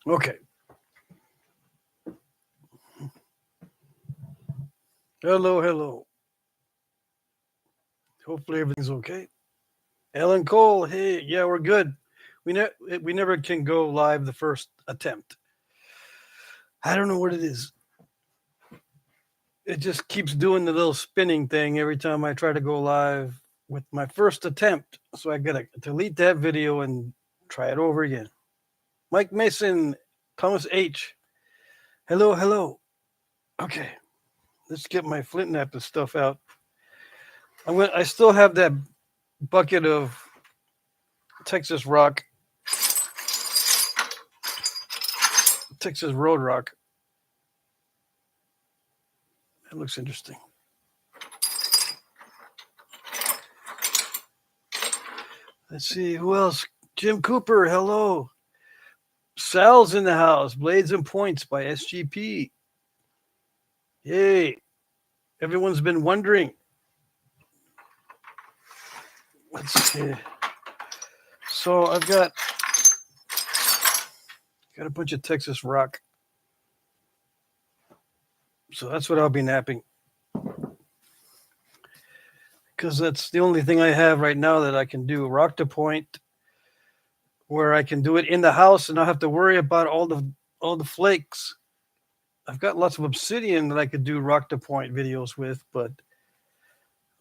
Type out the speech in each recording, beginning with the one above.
Okay. Hello, hello. Hopefully everything's okay. Ellen Cole, hey, yeah, we're good. We never can go live the first attempt. I don't know what it is. It just keeps doing the little spinning thing every time I try to go live with my first attempt. So I gotta delete that video and try it over again. Mike Mason, Thomas H. Hello, hello. Okay, let's get my Flintknapping stuff out. I still have that bucket of Texas rock, Texas road rock. That looks interesting. Let's see who else. Jim Cooper, hello. Sal's in the house. Blades and Points by SGP. Yay. Everyone's been wondering. Let's see. So I've got a bunch of Texas rock. So that's what I'll be napping. Because that's the only thing I have right now that I can do. Rock to point, where I can do it in the house and not have to worry about all the flakes. I've got lots of obsidian that I could do rock to point videos with, but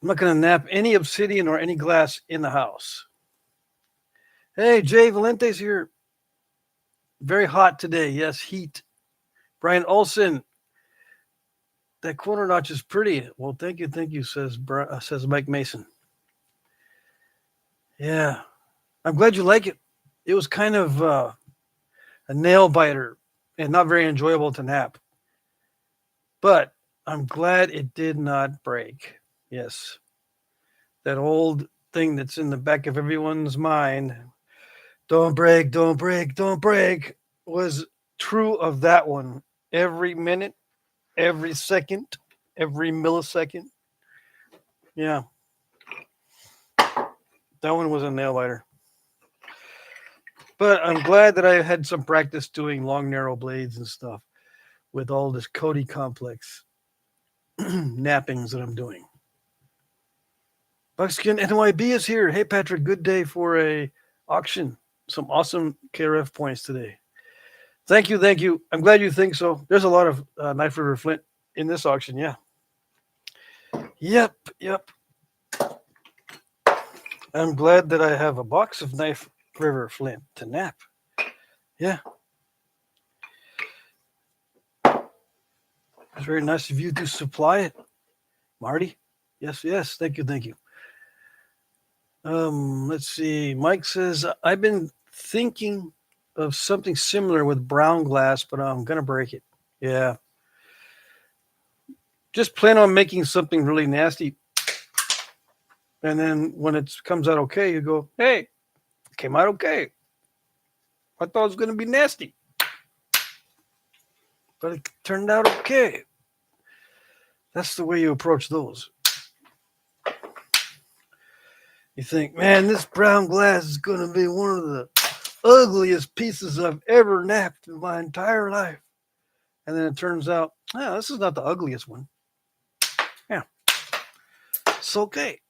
I'm not going to nap any obsidian or any glass in the house. Hey, Jay Valente's here. Very hot today. Yes, heat. Brian Olson. That corner notch is pretty. Well, thank you, says Mike Mason. Yeah, I'm glad you like it. It was kind of a nail biter and not very enjoyable to nap. But I'm glad it did not break. Yes. That old thing that's in the back of everyone's mind, don't break, don't break, don't break, was true of that one. Every minute, every second, every millisecond. Yeah. That one was a nail biter. But I'm glad that I had some practice doing long, narrow blades and stuff with all this Cody complex nappings that I'm doing. Buckskin NYB is here. Hey, Patrick, good day for a auction. Some awesome KRF points today. Thank you, thank you. I'm glad you think so. There's a lot of Knife River Flint in this auction, yeah. Yep. I'm glad that I have a box of Knife River Flint to nap. Yeah. It's very nice of you to supply it, Marty. Yes. Thank you. Let's see. Mike says, I've been thinking of something similar with brown glass, but I'm going to break it. Yeah. Just plan on making something really nasty. And then when it comes out okay, you go, hey, it came out okay. I thought it was going to be nasty. But it turned out okay. That's the way you approach those. You think, man, this brown glass is going to be one of the ugliest pieces I've ever napped in my entire life. And then it turns out, this is not the ugliest one. Yeah. It's okay.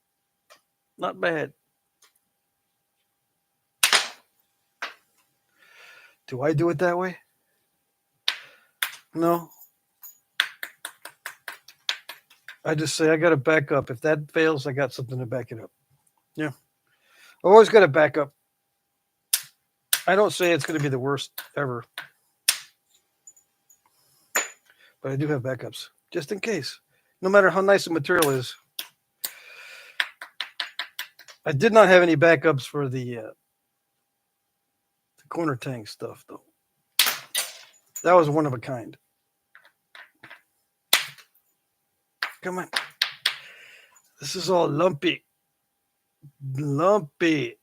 Not bad. Do I do it that way? No. I just say I got to back up. If that fails, I got something to back it up. Yeah. I always got to back up. I don't say it's going to be the worst ever. But I do have backups, just in case. No matter how nice the material is. I did not have any backups for the corner tank stuff, though. That was one of a kind. Come on. This is all lumpy. Lumpy.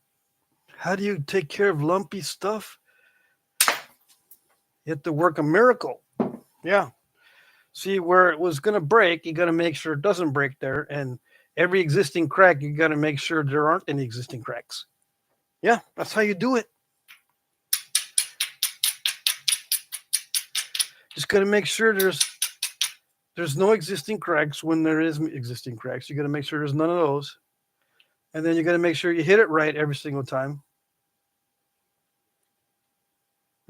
How do you take care of lumpy stuff? You have to work a miracle. Yeah. See, where it was going to break, you got to make sure it doesn't break there. And every existing crack, you got to make sure there aren't any existing cracks. Yeah, that's how you do it. Just got to make sure there's no existing cracks when there is existing cracks. You got to make sure there's none of those. And then you got to make sure you hit it right every single time.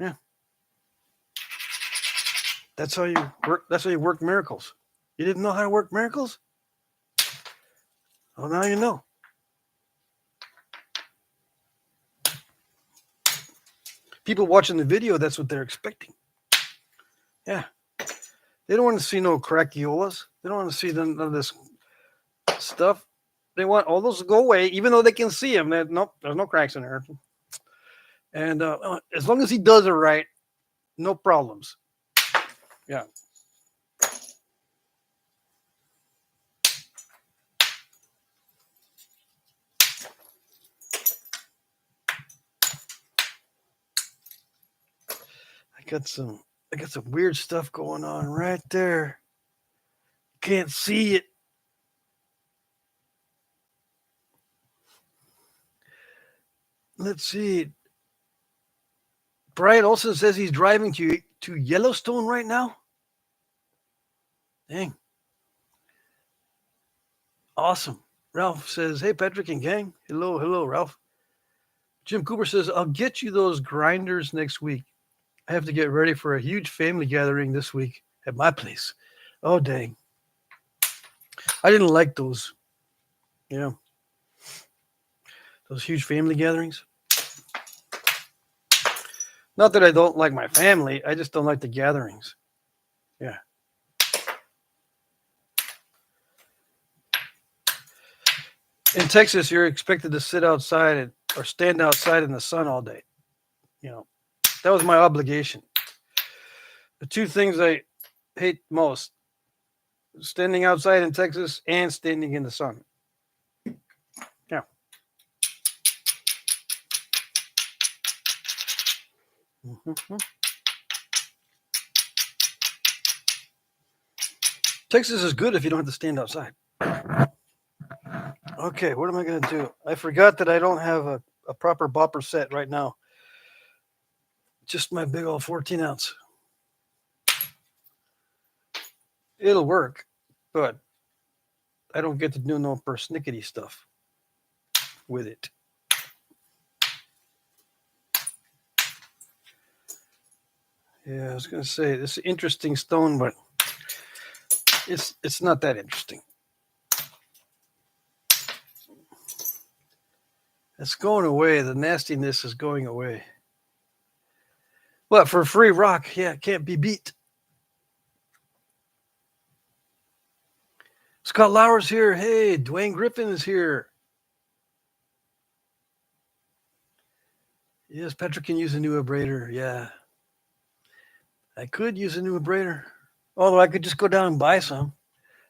Yeah. That's how you work. That's how you work miracles. You didn't know how to work miracles? Well, now you know. People watching the video, that's what they're expecting. Yeah. They don't want to see no crackiolas. They don't want to see none of this stuff. They want all those to go away, even though they can see them. Nope, there's no cracks in there. And as long as he does it right, no problems. Yeah. I got some weird stuff going on right there. Can't see it. Let's see. Brian Olson says he's driving to Yellowstone right now. Dang. Awesome. Ralph says, hey, Patrick and gang. Hello, Ralph. Jim Cooper says, I'll get you those grinders next week. I have to get ready for a huge family gathering this week at my place. Oh, dang. I didn't like those. Yeah. Those huge family gatherings. Not that I don't like my family. I just don't like the gatherings. Yeah. In Texas, you're expected to sit outside or stand outside in the sun all day. You know, that was my obligation. The two things I hate most, standing outside in Texas and standing in the sun. Yeah. Mm-hmm. Texas is good if you don't have to stand outside. Okay, what am I going to do? I forgot that I don't have a proper bopper set right now. Just my big old 14 ounce. It'll work, but I don't get to do no persnickety stuff with it. Yeah, I was going to say, this is an interesting stone, but it's not that interesting. It's going away. The nastiness is going away. But for free rock, yeah, it can't be beat. Scott Lauer's here. Hey, Dwayne Griffin is here. Yes, Patrick can use a new abrader. Yeah. I could use a new abrader. Although I could just go down and buy some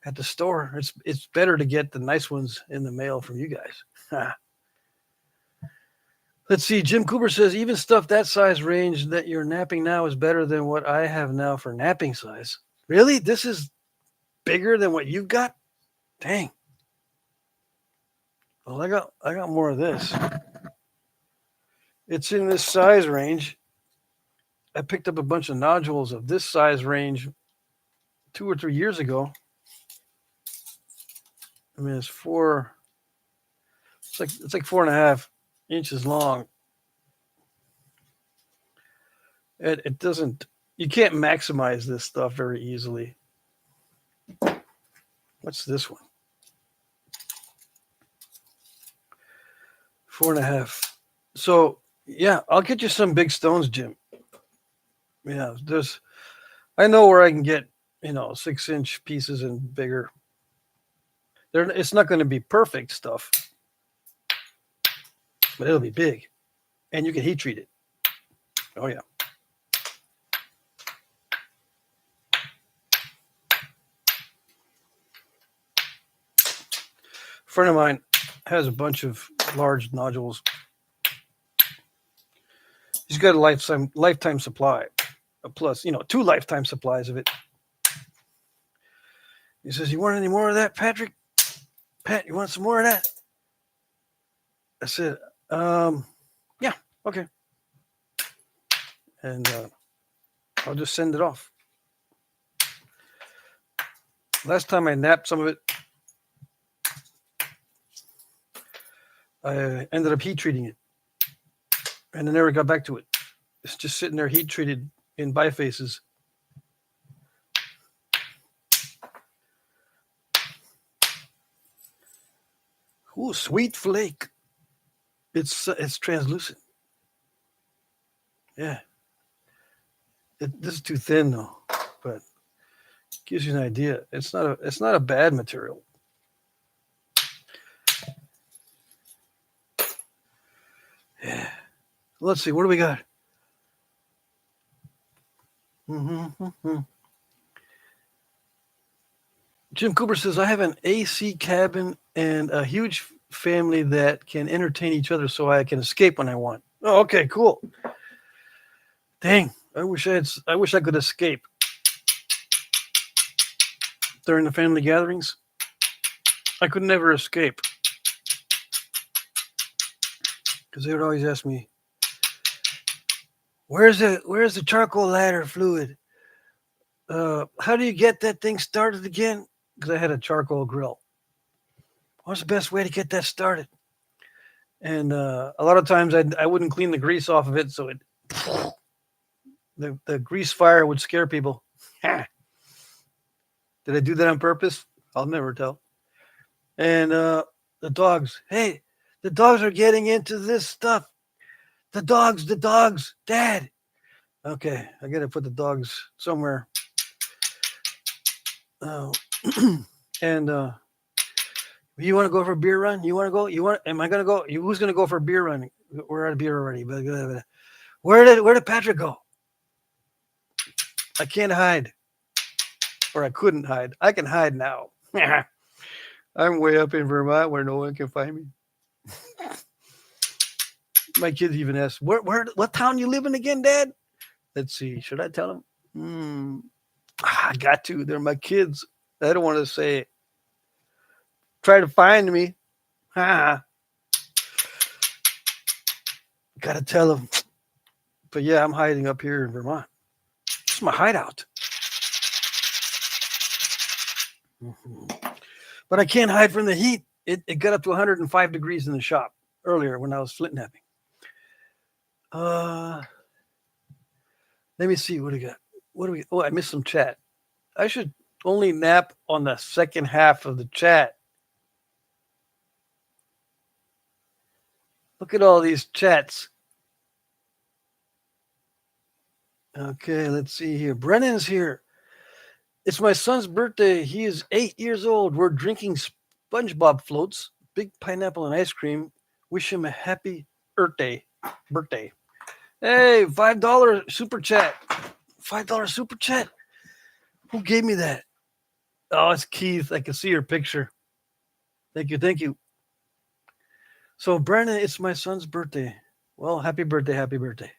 at the store. It's better to get the nice ones in the mail from you guys. Let's see. Jim Cooper says, even stuff that size range that you're napping now is better than what I have now for napping size. Really? This is bigger than what you've got? Dang. Well, I got more of this. It's in this size range. I picked up a bunch of nodules of this size range 2 or 3 years ago. I mean, it's like 4.5 inches long. It doesn't, you can't maximize this stuff very easily. What's this one? 4.5. So yeah, I'll get you some big stones, Jim. Yeah, I know where I can get, 6-inch pieces and bigger. It's not going to be perfect stuff, but it'll be big, and you can heat treat it. Oh yeah. A friend of mine has a bunch of large nodules. He's got a lifetime supply, plus 2 lifetime supplies of it. He says, "You want any more of that, Patrick? Pat, you want some more of that?" I said, "Yeah, okay." And I'll just send it off. Last time I napped some of it, I ended up heat treating it, and I never got back to it. It's just sitting there heat treated in bifaces. Ooh, sweet flake. It's translucent. Yeah. This is too thin though, but it gives you an idea. It's not a bad material. Yeah. Let's see. What do we got? Jim Cooper says, I have an AC cabin and a huge family that can entertain each other so I can escape when I want. Oh, okay, cool. Dang, I wish I could escape during the family gatherings. I could never escape because they would always ask me, where's the charcoal ladder fluid? How do you get that thing started again? Because I had a charcoal grill. What's the best way to get that started? And a lot of times I wouldn't clean the grease off of it, so the grease fire would scare people. Did I do that on purpose? I'll never tell. And the dogs, hey, the dogs are getting into this stuff. The dogs, Dad. Okay, I got to put the dogs somewhere. And you want to go for a beer run? You want to go? Am I going to go? Who's going to go for a beer run? We're at a beer already. Where did Patrick go? I can't hide. Or I couldn't hide. I can hide now. I'm way up in Vermont where no one can find me. My kids even ask, what town you live in again, Dad? Let's see. Should I tell them? I got to. They're my kids. I don't want to say it. Try to find me. Got to tell them. But yeah, I'm hiding up here in Vermont. It's my hideout. But I can't hide from the heat. It got up to 105 degrees in the shop earlier when I was Flintknapping. Let me see what we got. Oh, I missed some chat. I should only nap on the second half of the chat. Look at all these chats. Okay, let's see here. Brennan's here. It's my son's birthday. He is 8 years old. We're drinking SpongeBob floats, big pineapple and ice cream. Wish him a happy birthday. Hey, $5 super chat. $5 super chat. Who gave me that? Oh, it's Keith. I can see your picture. Thank you. So, Brandon, it's my son's birthday. Well, happy birthday.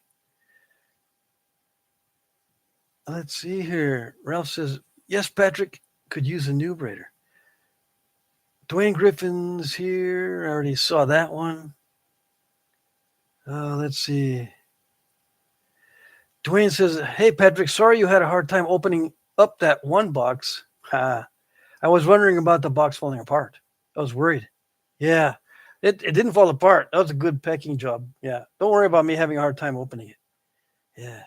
Let's see here. Ralph says, yes, Patrick, could use a new braider. Dwayne Griffin's here. I already saw that one. Let's see. Dwayne says, hey, Patrick, sorry you had a hard time opening up that one box. I was wondering about the box falling apart. I was worried. Yeah, it didn't fall apart. That was a good packing job. Yeah, don't worry about me having a hard time opening it. Yeah.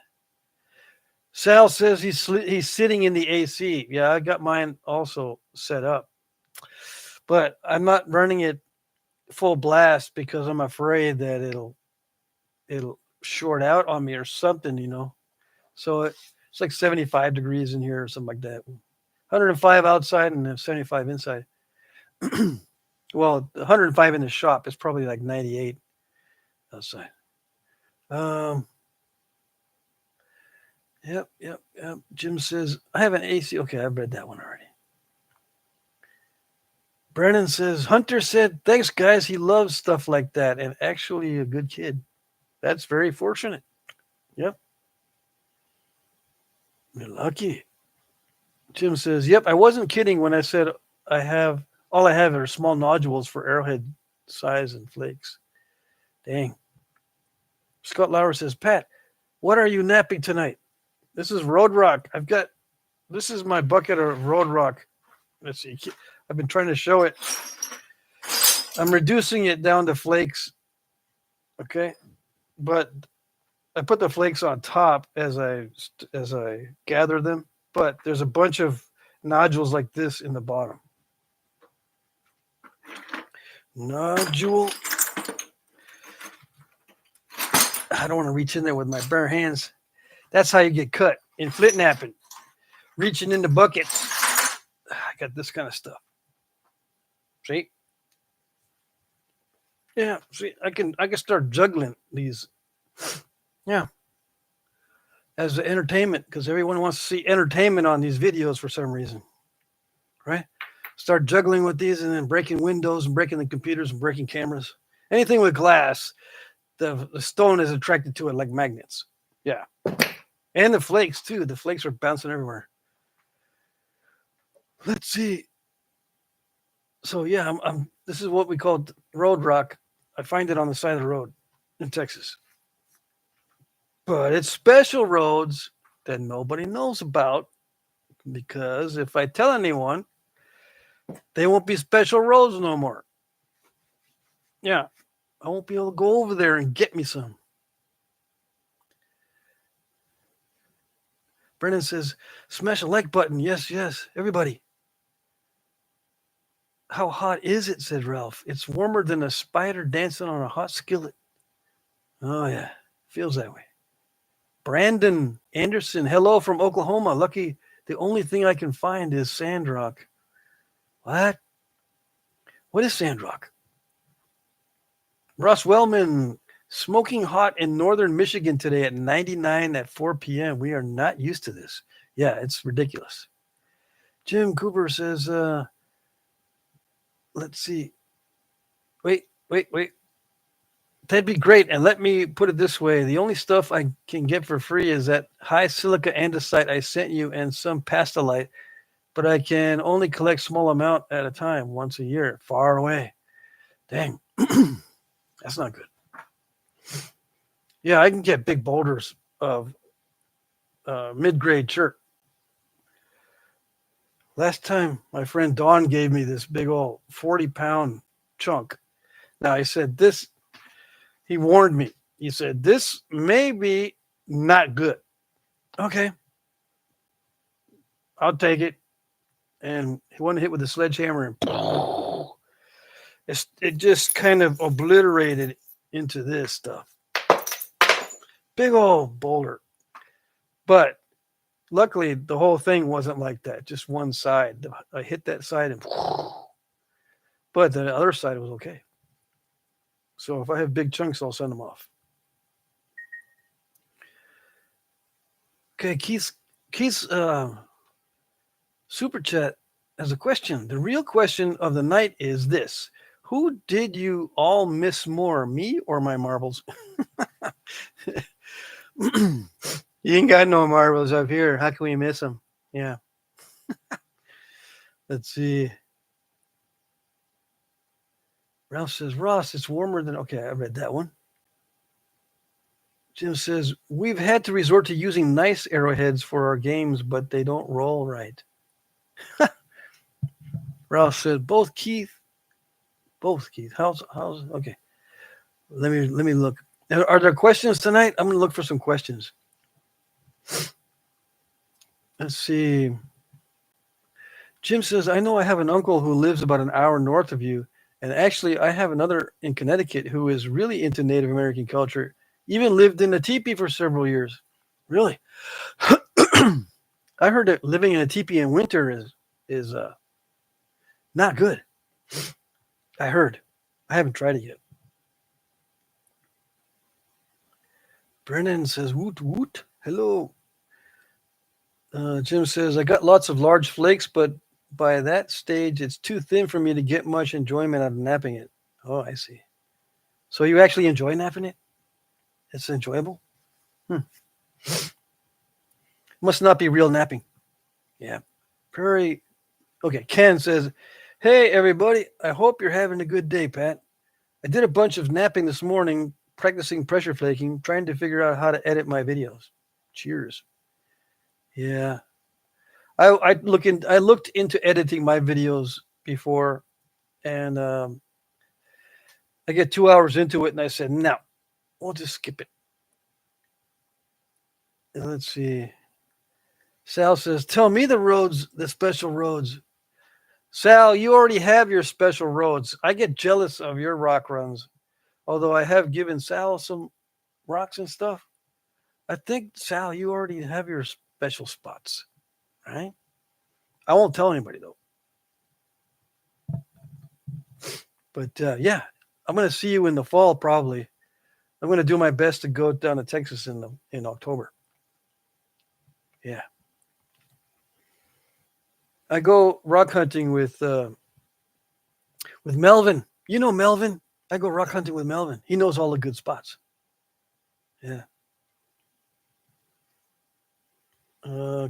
Sal says he's sitting in the AC. Yeah, I got mine also set up. But I'm not running it full blast because I'm afraid that it'll short out on me or something, So it's like 75 degrees in here or something like that. 105 outside and 75 inside. Well, 105 in the shop is probably like 98 outside. Yep. Jim says, I have an AC. Okay, I've read that one already. Brennan says, Hunter said, thanks, guys. He loves stuff like that and actually a good kid. That's very fortunate. Yep. You're lucky. Jim says, yep, I wasn't kidding when I said all I have are small nodules for arrowhead size and flakes. Dang. Scott Lauer says, Pat, what are you napping tonight? This is Road Rock. This is my bucket of Road Rock. Let's see. I've been trying to show it. I'm reducing it down to flakes. Okay. But I put the flakes on top as I gather them, but there's a bunch of nodules like this in the bottom. Nodule. I don't want to reach in there with my bare hands. That's how you get cut in Flintknapping. Reaching into buckets. I got this kind of stuff. See? Yeah, see, I can start juggling these. Yeah. As an entertainment, because everyone wants to see entertainment on these videos for some reason. Right? Start juggling with these and then breaking windows and breaking the computers and breaking cameras. Anything with glass, the stone is attracted to it like magnets. Yeah. And the flakes too. The flakes are bouncing everywhere. Let's see. So yeah, this is what we call road rock. I find it on the side of the road in Texas. But it's special roads that nobody knows about, because if I tell anyone, they won't be special roads no more. Yeah, I won't be able to go over there and get me some. Brennan says, smash a like button. Yes, yes, everybody. How hot is it, said Ralph. It's warmer than a spider dancing on a hot skillet. Oh, yeah, feels that way. Brandon Anderson, hello from Oklahoma. Lucky the only thing I can find is sand rock. What? What is sand rock? Russ Wellman, smoking hot in northern Michigan today at 99 at 4 p.m. We are not used to this. Yeah, it's ridiculous. Jim Cooper says, let's see. Wait. That'd be great. And let me put it this way. The only stuff I can get for free is that high silica andesite I sent you and some pastelite, but I can only collect small amount at a time once a year, far away. Dang. That's not good. Yeah, I can get big boulders of mid-grade chert. Last time, my friend Don gave me this big old 40-pound chunk. Now, I said this, he warned me. He said, this may be not good. Okay. I'll take it. And he wanted to hit with a sledgehammer, and it just kind of obliterated into this stuff. Big old boulder. But luckily, the whole thing wasn't like that. Just one side. I hit that side, and but the other side was okay. So if I have big chunks, I'll send them off. Okay, Keith's super chat has a question. The real question of the night is this: who did you all miss more, me or my marbles? You ain't got no marbles up here. How can we miss them? Yeah. Let's see. Ralph says, Ross, it's warmer than... Okay, I read that one. Jim says, we've had to resort to using nice arrowheads for our games, but they don't roll right. Ralph said, both Keith. How's okay. Let me look. Are there questions tonight? I'm going to look for some questions. Let's see. Jim says, I know I have an uncle who lives about an hour north of you. And actually, I have another in Connecticut who is really into Native American culture. Even lived in a teepee for several years. Really? I heard that living in a teepee in winter is not good. I heard. I haven't tried it yet. Brennan says, woot, woot. Hello. Jim says, I got lots of large flakes, but by that stage, it's too thin for me to get much enjoyment out of napping it. Oh, I see. So you actually enjoy napping it? It's enjoyable? Must not be real napping. Yeah. Prairie. Okay, Ken says, hey, everybody. I hope you're having a good day, Pat. I did a bunch of napping this morning, practicing pressure flaking, trying to figure out how to edit my videos. Cheers. Yeah. I looked into editing my videos before, and I get 2 hours into it, and I said, no, we'll just skip it. And let's see. Sal says, tell me the special roads. Sal, you already have your special roads. I get jealous of your rock runs, although I have given Sal some rocks and stuff. I think, Sal, you already have your special spots, right? I won't tell anybody, though. But yeah, I'm going to see you in the fall, probably. I'm going to do my best to go down to Texas in October. Yeah. I go rock hunting with Melvin. You know Melvin? I go rock hunting with Melvin. He knows all the good spots. Yeah.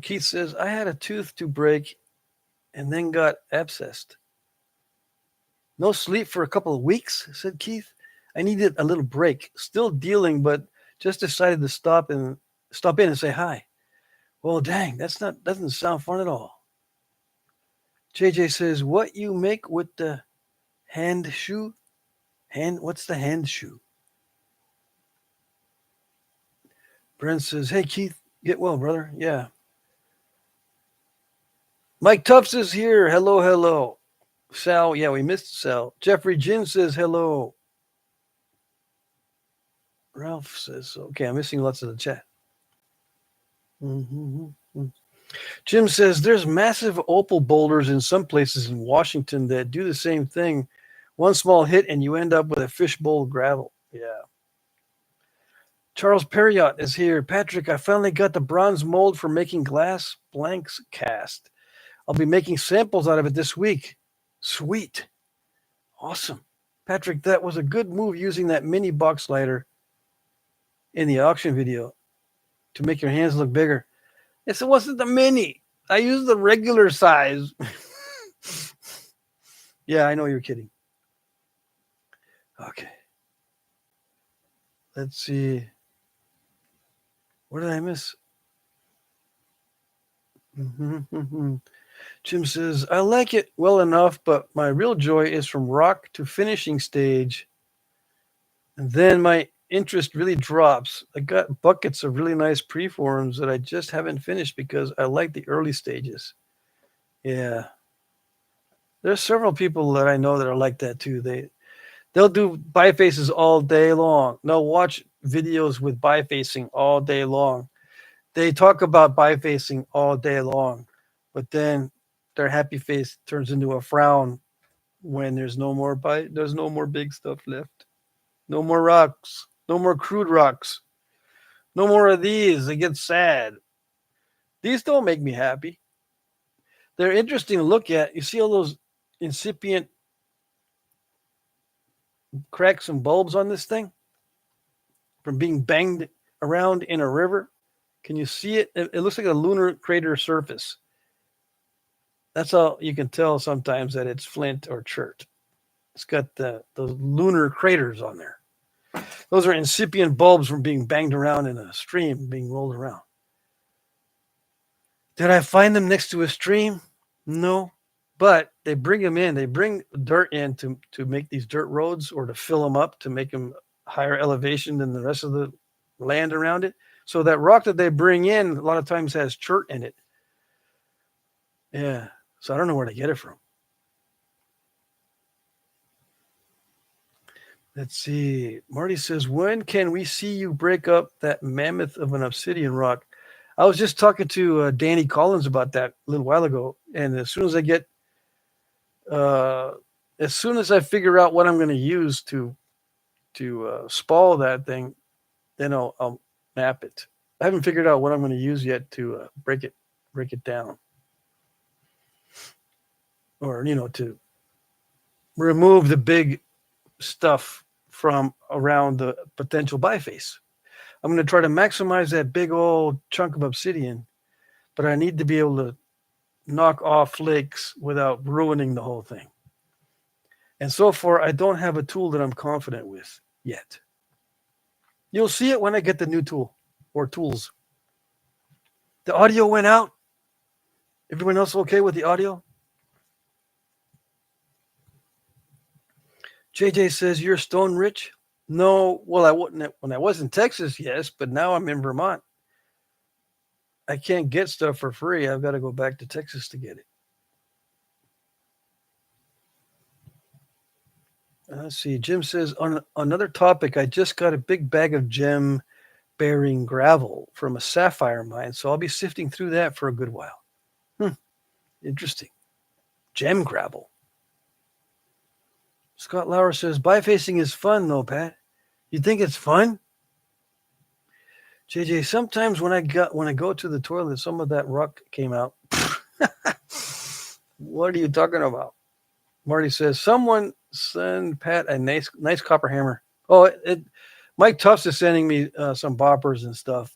Keith says, I had a tooth to break and then got abscessed. No sleep for a couple of weeks, said Keith. I needed a little break. Still dealing, but just decided to stop in and say hi. Well, dang, doesn't sound fun at all. JJ says, what you make with the hand shoe? What's the hand shoe? Brent says, hey, Keith, get well, brother. Yeah. Mike Tufts is here. Hello, hello. Sal, yeah, we missed Sal. Jeffrey Jin says hello. Ralph says, okay, I'm missing lots of the chat. Mm-hmm. Jim says, there's massive opal boulders in some places in Washington that do the same thing. One small hit and you end up with a fishbowl of gravel. Yeah. Charles Perriott is here. Patrick, I finally got the bronze mold for making glass blanks cast. I'll be making samples out of it this week. Sweet. Awesome. Patrick, that was a good move using that mini box lighter in the auction video to make your hands look bigger. Yes, it wasn't the mini. I used the regular size. Yeah, I know you're kidding. Okay. Let's see. What did I miss? Jim says, I like it well enough, but my real joy is from rock to finishing stage. And then my interest really drops. I got buckets of really nice preforms that I just haven't finished because I like the early stages. Yeah. There's several people that I know that are like that too. They'll do bifaces all day long. They'll watch videos with bifacing all day long. They talk about bifacing all day long, but then their happy face turns into a frown when there's no more big stuff left. No more rocks. No more crude rocks. No more of these. They get sad. These don't make me happy. They're interesting to look at. You see all those incipient cracks and bulbs on this thing from being banged around in a river? Can you see it? It looks like a lunar crater surface. That's all you can tell sometimes that it's flint or chert. It's got those lunar craters on there. Those are incipient bulbs from being banged around in a stream, being rolled around. Did I find them next to a stream? No. But they bring them in. They bring dirt in to make these dirt roads or to fill them up to make them higher elevation than the rest of the land around it. So that rock that they bring in a lot of times has chert in it. Yeah. So I don't know where to get it from. Let's see. Marty says, when can we see you break up that mammoth of an obsidian rock? I was just talking to Danny Collins about that a little while ago. And as soon as I figure out what I'm going to use to spall that thing, then I'll map it. I haven't figured out what I'm going to use yet to break it down. Or, to remove the big stuff from around the potential biface. I'm going to try to maximize that big old chunk of obsidian, but I need to be able to knock off flakes without ruining the whole thing. And so far, I don't have a tool that I'm confident with yet. You'll see it when I get the new tool or tools. The audio went out. Everyone else okay with the audio? JJ says, you're stone rich? No, well, I wouldn't when I was in Texas, yes, but now I'm in Vermont. I can't get stuff for free. I've got to go back to Texas to get it. Let's see. Jim says, on another topic, I just got a big bag of gem bearing gravel from a sapphire mine, so I'll be sifting through that for a good while. Interesting. Gem gravel. Scott Lauer says, bifacing is fun though, Pat. You think it's fun? JJ, sometimes when I go to the toilet, some of that rock came out. What are you talking about? Marty says, someone send Pat a nice copper hammer. Oh, Mike Tufts is sending me some boppers and stuff.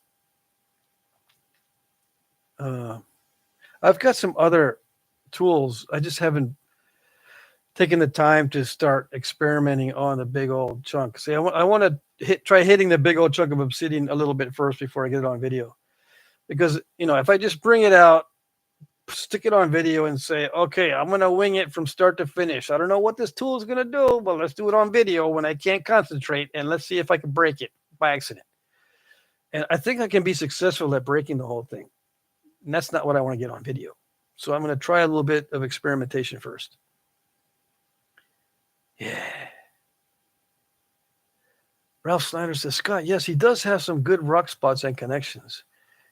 I've got some other tools. I just haven't taken the time to start experimenting on the big old chunk. See, I want to try hitting the big old chunk of obsidian a little bit first before I get it on video. Because, if I just bring it out, stick it on video and say, okay, I'm going to wing it from start to finish. I don't know what this tool is going to do, but let's do it on video when I can't concentrate, and let's see if I can break it by accident. And I think I can be successful at breaking the whole thing. And that's not what I want to get on video. So I'm going to try a little bit of experimentation first. Yeah. Ralph Snyder says, Scott, yes, he does have some good rock spots and connections.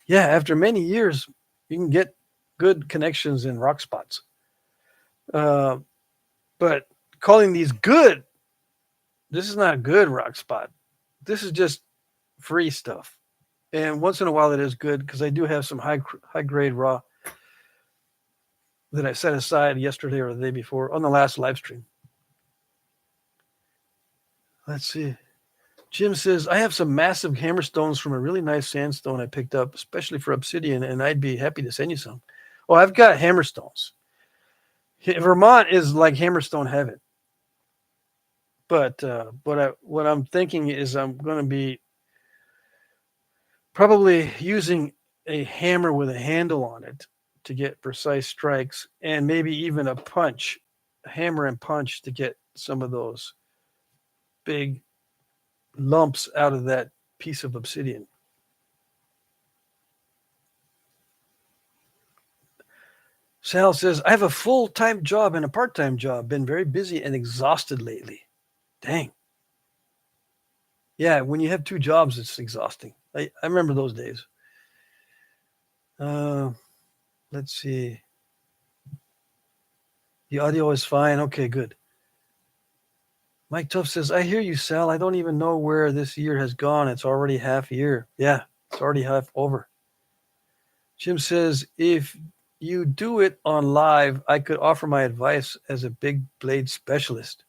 Yeah, after many years, you can get good connections in rock spots. But calling these good, this is not a good rock spot. This is just free stuff. And once in a while it is good because I do have some high grade raw that I set aside yesterday or the day before on the last live stream. Let's see. Jim says, I have some massive hammerstones from a really nice sandstone I picked up, especially for obsidian, and I'd be happy to send you some. Oh, I've got hammerstones. Vermont is like hammerstone heaven. But what I'm thinking is I'm going to be probably using a hammer with a handle on it to get precise strikes, and maybe even a hammer and punch to get some of those big lumps out of that piece of obsidian. Sal says, I have a full-time job and a part-time job. Been very busy and exhausted lately. Dang. Yeah, when you have two jobs, it's exhausting. I remember those days. Let's see. The audio is fine. Okay, good. Mike Tuff says, I hear you, Sal. I don't even know where this year has gone. It's already half a year. Yeah, it's already half over. Jim says, if you do it on live, I could offer my advice as a big blade specialist.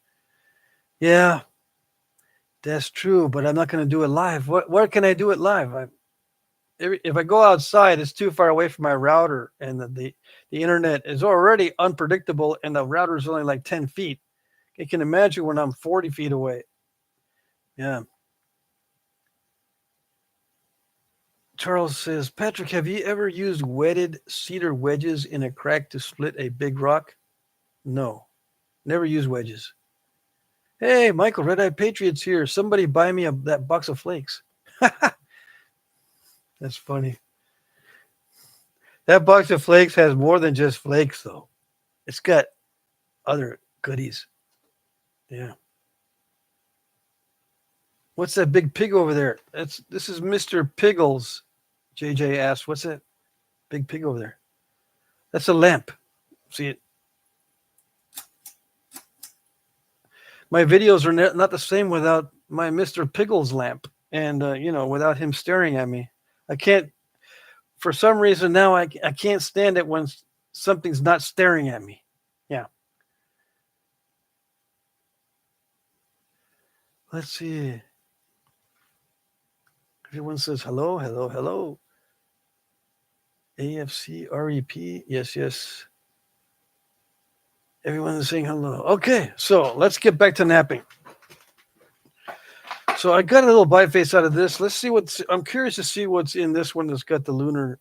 Yeah, that's true, but I'm not going to do it live. Where can I do it live? If I go outside, it's too far away from my router, and the internet is already unpredictable, and the router is only like 10 feet. You can imagine when I'm 40 feet away. Yeah. Charles says, Patrick, have you ever used wetted cedar wedges in a crack to split a big rock? No, never used wedges. Hey, Michael, Red Eye Patriot's here. Somebody buy me that box of flakes. That's funny. That box of flakes has more than just flakes, though. It's got other goodies. Yeah. What's that big pig over there? This is Mr. Piggles. JJ asked, what's that big pig over there? That's a lamp. See it? My videos are not the same without my Mr. Piggles lamp. And, without him staring at me. I can't, for some reason now, I can't stand it when something's not staring at me. Yeah. Let's see. Everyone says hello, hello, hello. AFC, REP. Yes, yes. Everyone is saying hello. Okay, so let's get back to napping. So I got a little biface out of this. Let's see I'm curious to see what's in this one that's got the lunar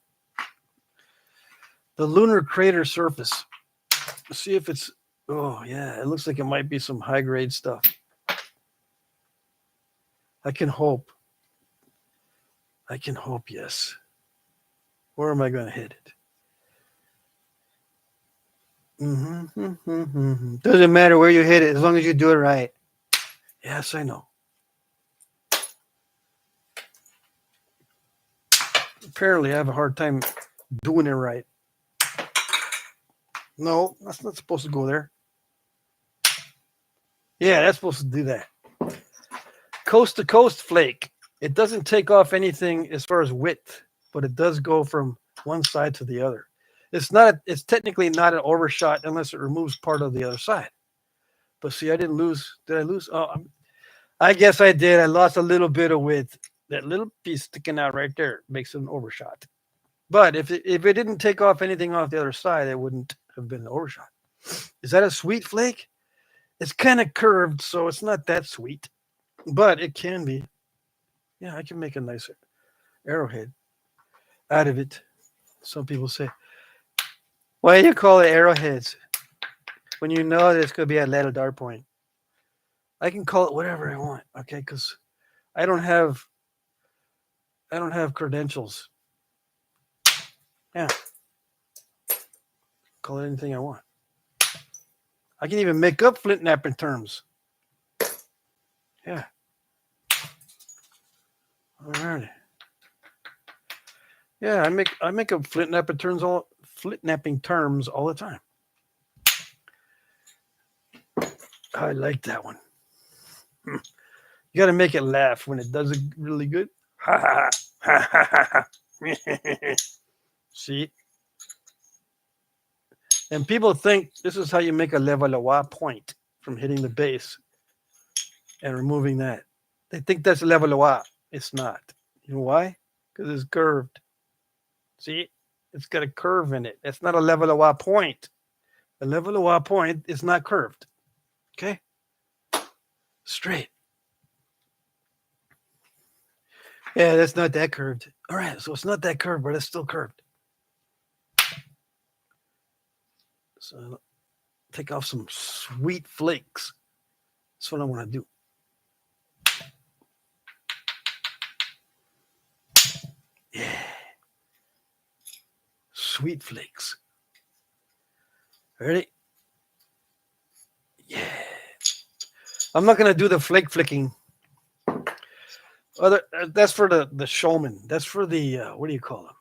The lunar crater surface. Let's see if it's, oh yeah, it looks like it might be some high grade stuff. I can hope. I can hope, yes. Where am I going to hit it? Doesn't matter where you hit it as long as you do it right. Yes, I know. Apparently, I have a hard time doing it right. No, that's not supposed to go there. Yeah, that's supposed to do that. Coast to coast flake. It doesn't take off anything as far as width, but it does go from one side to the other. It's technically not an overshot unless it removes part of the other side. But see, I didn't lose. Did I lose? Oh, I guess I did. I lost a little bit of width. That little piece sticking out right there makes it an overshot. But if it didn't take off anything off the other side, it wouldn't have been an overshot. Is that a sweet flake? It's kind of curved, so it's not that sweet, but it can be. Yeah, I can make a nicer arrowhead out of it. Some people say, why do you call it arrowheads when you know there's going to be a little dart point? I can call it whatever I want, okay? Because I don't have credentials. Yeah, call it anything I want. I can even make up Flintknapping terms. Yeah. All right. Yeah, I make up Flintknapping terms all the time. I like that one. You got to make it laugh when it does it really good. Ha ha ha ha. See? And people think this is how you make a levallois point from hitting the base and removing that. They think that's a levallois. It's not. You know why? Because it's curved. See? It's got a curve in it. It's not a levallois point. A levallois point is not curved. Okay? Straight. Yeah, that's not that curved. All right, so it's not that curved, but it's still curved. So take off some sweet flakes. That's what I want to do. Yeah. Sweet flakes. Ready? Yeah. I'm not going to do the flake flicking. That's for the showman. That's for the, what do you call them?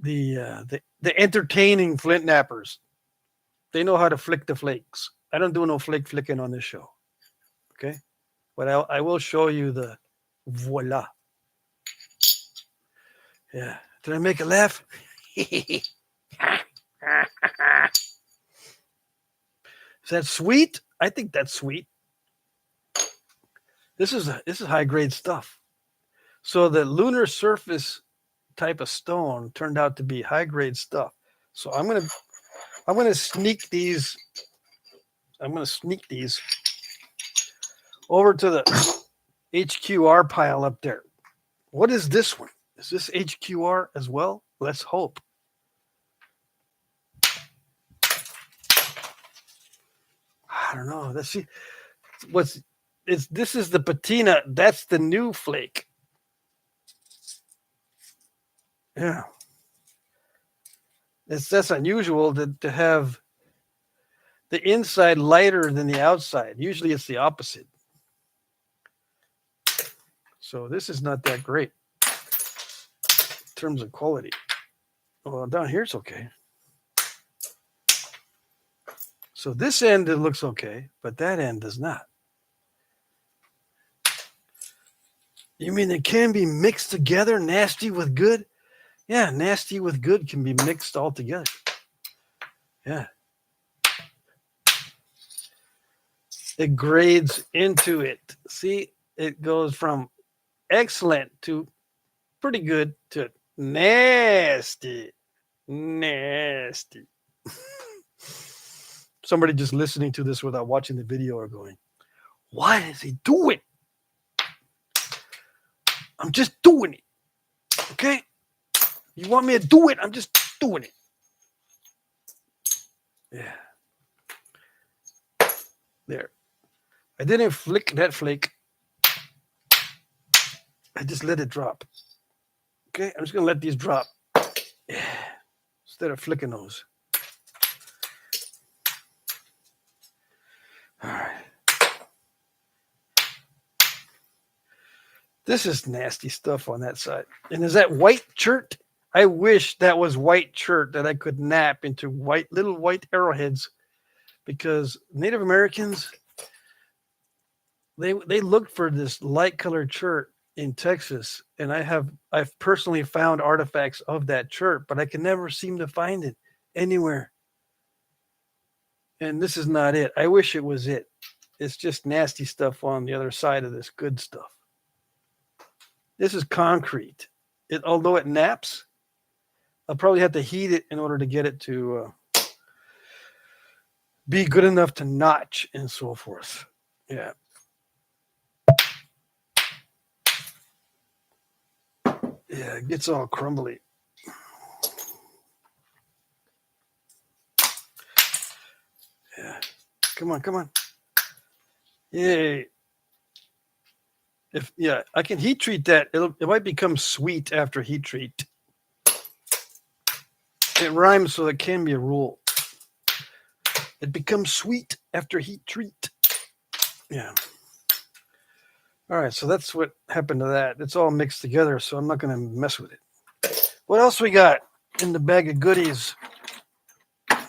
The entertaining flint nappers. They know how to flick the flakes. I don't do no flake flicking on this show. Okay? But I will show you the voila. Yeah. Did I make a laugh? Is that sweet? I think that's sweet. This is high grade stuff. So the lunar surface type of stone turned out to be high grade stuff. So I'm gonna sneak these. I'm gonna sneak these over to the HQR pile up there. What is this one? Is this HQR as well? Let's hope. I don't know. Let's see. This is the patina. That's the new flake. Yeah. That's unusual to have the inside lighter than the outside. Usually it's the opposite. So this is not that great in terms of quality. Well, down here it's okay. So this end, it looks okay, but that end does not. You mean it can be mixed together, nasty with good? Yeah, nasty with good can be mixed all together. Yeah. It grades into it. See, it goes from excellent to pretty good to nasty. Nasty. Somebody just listening to this without watching the video are going, what is he doing? I'm just doing it. Okay? You want me to do it? I'm just doing it. Yeah. There. I didn't flick that flake. I just let it drop. Okay, I'm just going to let these drop. Yeah. Instead of flicking those. All right. This is nasty stuff on that side. And is that white chert? I wish that was white chert that I could nap into little white arrowheads, because Native Americans, they look for this light colored chert in Texas, and I've personally found artifacts of that chert, but I can never seem to find it anywhere. And this is not it. I wish it was it. It's just nasty stuff on the other side of this good stuff. This is concrete. Although it naps, I'll probably have to heat it in order to get it to be good enough to notch and so forth. Yeah. Yeah, it gets all crumbly. Yeah. Come on. Yay. I can heat treat that. It might become sweet after heat treat. It rhymes, so it can be a rule. It becomes sweet after heat treat. Yeah. All right, so that's what happened to that. It's all mixed together, so I'm not going to mess with it. What else we got in the bag of goodies? I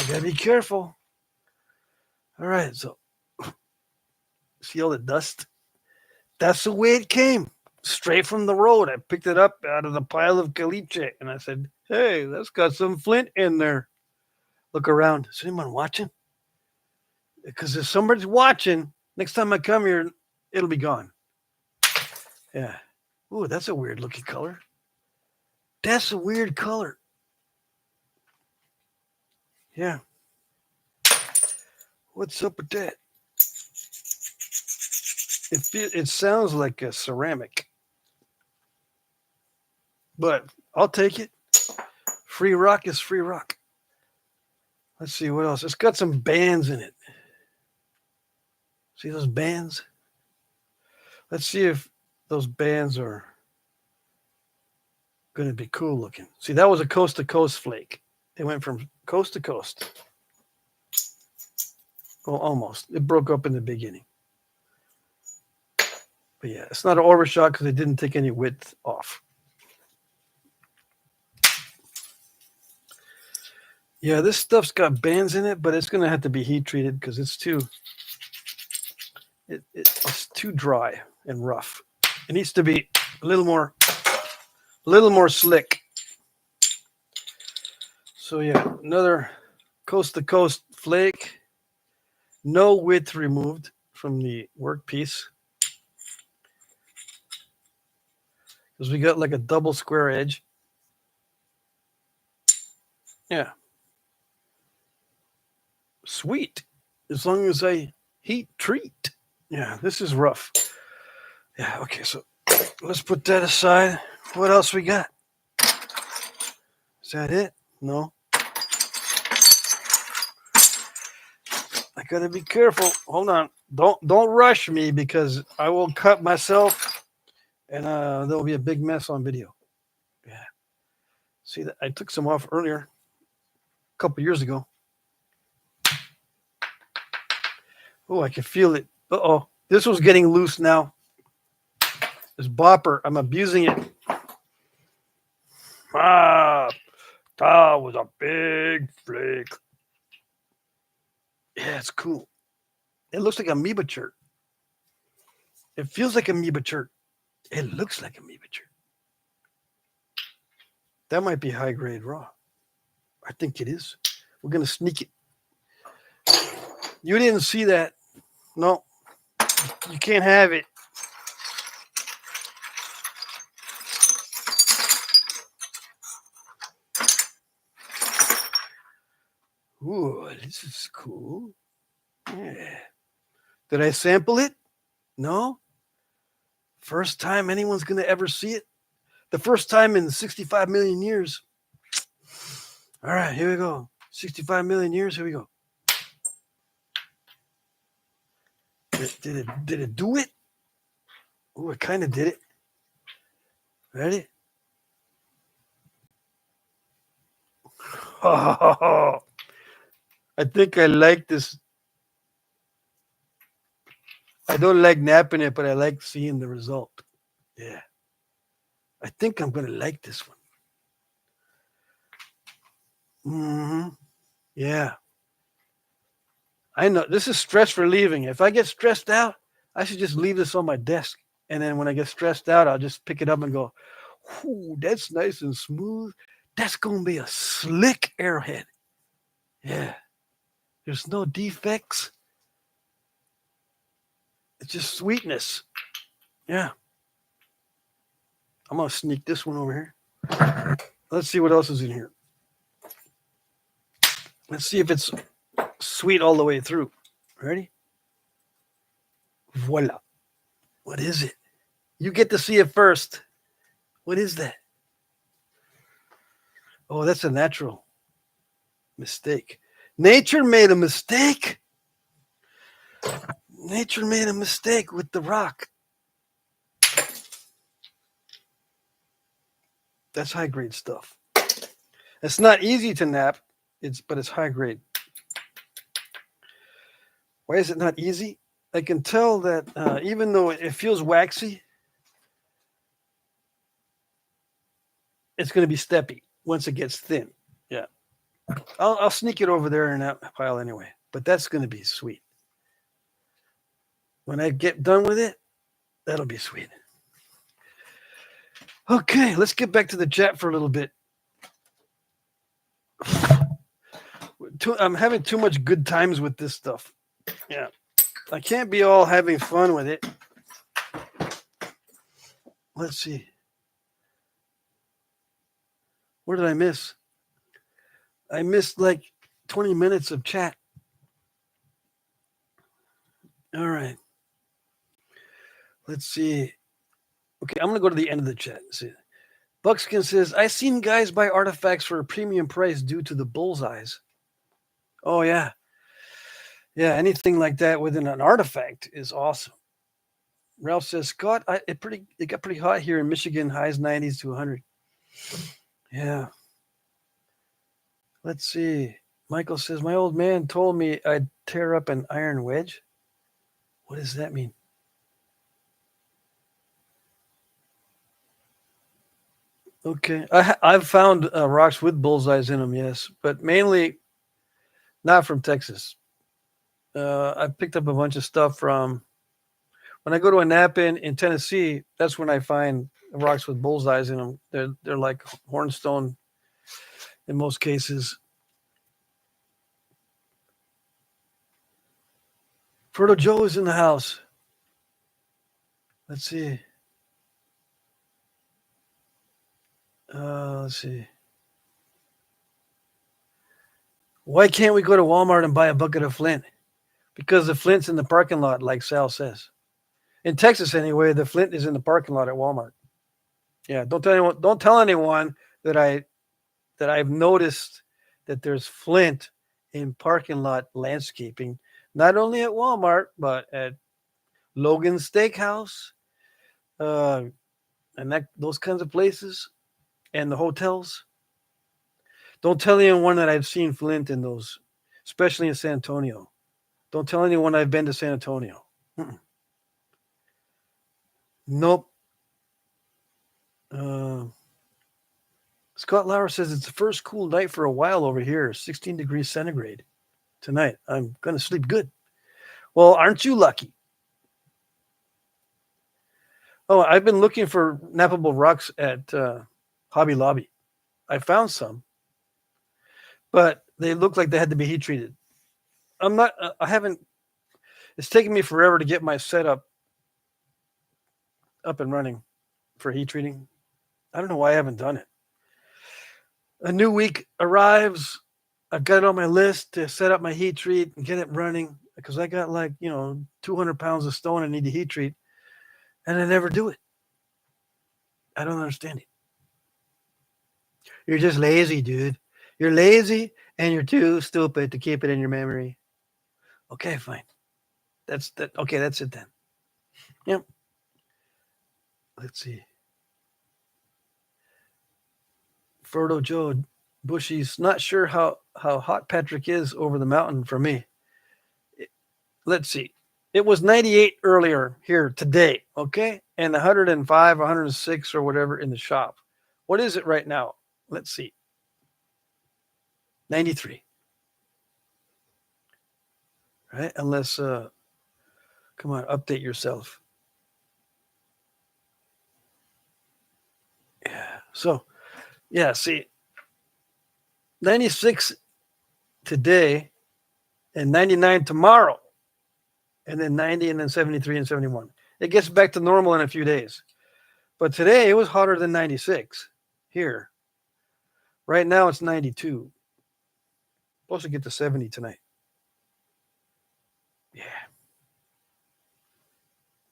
got to be careful. All right, so see all the dust? That's the way it came, straight from the road. I picked it up out of the pile of caliche, and I said, hey, that's got some flint in there. Look around. Is anyone watching? Because if somebody's watching, next time I come here, it'll be gone. Yeah. Ooh, that's a weird looking color. That's a weird color. Yeah. What's up with that? It sounds like a ceramic, but I'll take it. Free rock is free rock. Let's see what else. It's got some bands in it. See those bands? Let's see if those bands are going to be cool looking. See, that was a coast to coast flake. It went from coast to coast. Well, almost. It broke up in the beginning. But yeah, it's not an overshot because it didn't take any width off. Yeah, this stuff's got bands in it, but it's going to have to be heat treated because it's too dry and rough. It needs to be a little more slick. So yeah, another coast to coast flake. No width removed from the workpiece, because we got like a double square edge. Yeah. Sweet. As long as I heat treat. Yeah, this is rough. Yeah, okay, so let's put that aside. What else we got? Is that it? No. I gotta be careful. Hold on. Don't rush me, because I will cut myself and there'll be a big mess on video. Yeah. See that I took some off earlier, a couple years ago. Oh, I can feel it. Uh-oh. This was getting loose now. This bopper, I'm abusing it. That was a big flake. Yeah, it's cool. It looks like amoeba chert. It feels like amoeba chert. It looks like amoeba chert. That might be high grade raw. I think it is. We're going to sneak it. You didn't see that. No. You can't have it. Ooh, this is cool. Yeah. Did I sample it? No. First time anyone's going to ever see it. The first time in 65 million years. All right, here we go. 65 million years. Here we go. Did it do it? Oh, it kind of did it. Ready? Oh, I think I like this. I don't like napping it, but I like seeing the result. Yeah. I think I'm going to like this one. Mm-hmm. Yeah. I know. This is stress relieving. If I get stressed out, I should just leave this on my desk. And then when I get stressed out, I'll just pick it up and go, "Ooh, that's nice and smooth. That's going to be a slick arrowhead." Yeah. There's no defects. It's just sweetness. Yeah. I'm going to sneak this one over here. Let's see what else is in here. Let's see if it's sweet all the way through. Ready? Voila. What is it? You get to see it first. What is that? Oh, that's a natural mistake. Nature made a mistake. Nature made a mistake with the rock. That's high grade stuff. It's not easy to nap, but it's high grade. Why is it not easy? I can tell that even though it feels waxy, it's going to be steppy once it gets thin. Yeah. I'll sneak it over there in that pile anyway, but that's going to be sweet. When I get done with it, that'll be sweet. Okay, let's get back to the chat for a little bit. I'm having too much good times with this stuff. Yeah. I can't be all having fun with it. Let's see. What did I miss? I missed like 20 minutes of chat. All right. Let's see. Okay, I'm going to go to the end of the chat. See. Buckskin says, I seen guys buy artifacts for a premium price due to the bullseyes. Oh, yeah. Yeah, anything like that within an artifact is awesome. Ralph says, Scott, it got pretty hot here in Michigan, highs 90s to 100. Yeah. Let's see. Michael says, my old man told me I'd tear up an iron wedge. What does that mean? Okay. I've found rocks with bullseyes in them, yes, but mainly not from Texas. I picked up a bunch of stuff from when I go to a Knapping in Tennessee. That's when I find rocks with bullseyes in them. They're like hornstone in most cases. Frodo Joe is in the house. Let's see. Let's see. Why can't we go to Walmart and buy a bucket of flint? Because the flint's in the parking lot, like Sal says. In Texas, anyway, the flint is in the parking lot at Walmart. Yeah, don't tell anyone that I've noticed that there's flint in parking lot landscaping, not only at Walmart but at Logan's Steakhouse, and those kinds of places, and the hotels. Don't tell anyone that I've seen flint in those, especially in San Antonio. Don't tell anyone I've been to San Antonio. Nope. Scott Lauer says it's the first cool night for a while over here, 16 degrees centigrade tonight. I'm going to sleep good. Well, aren't you lucky? Oh, I've been looking for nappable rocks at Hobby Lobby. I found some, but they look like they had to be heat treated. It's taken me forever to get my setup up and running for heat treating. I don't know why I haven't done it. A new week arrives. I've got it on my list to set up my heat treat and get it running because I got 200 pounds of stone I need to heat treat, and I never do it. I don't understand it. You're just lazy, dude. You're lazy and you're too stupid to keep it in your memory. Okay, fine. That's that. Okay, that's it then. Yep. Let's see. Frodo Joe Bushy's not sure how hot Patrick is over the mountain for me. Let's see. It was 98 earlier here today, okay? And 105, 106 or whatever in the shop. What is it right now? Let's see. 93. Right? Unless come on, update yourself. Yeah. So, yeah, see 96 today and 99 tomorrow. And then 90 and then 73 and 71. It gets back to normal in a few days. But today it was hotter than 96 here. Right now it's 92. Supposed to get to 70 tonight. Yeah.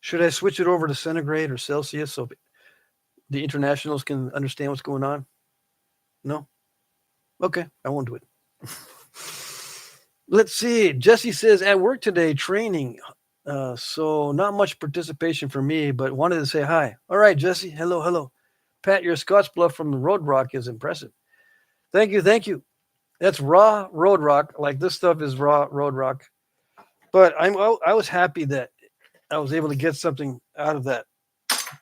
Should I switch it over to centigrade or Celsius so the internationals can understand what's going on? No? Okay, I won't do it. Let's see. Jesse says, at work today, training. So not much participation for me, but wanted to say hi. All right, Jesse. Hello, hello. Pat, your Scotch Bluff from the Road Rock is impressive. Thank you, thank you. That's raw Road Rock. Like this stuff is raw Road Rock. But I was happy that I was able to get something out of that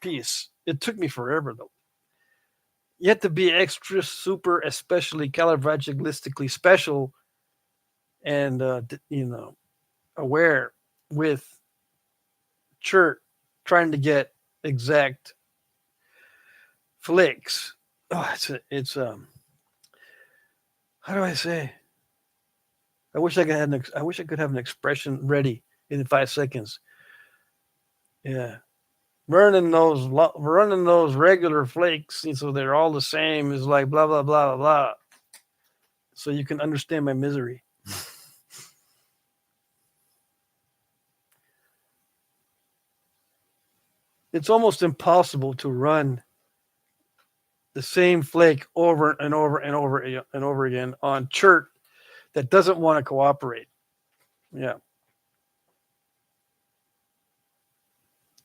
piece. It took me forever, though. You have to be extra, super, especially calibristically special and, aware with chert trying to get exact flicks. Oh, it's how do I say? I wish I could have an expression ready in 5 seconds. Yeah. Running those regular flakes, so they're all the same is like blah blah blah blah blah. So you can understand my misery. It's almost impossible to run the same flake over and over and over and over again on chert that doesn't want to cooperate. Yeah.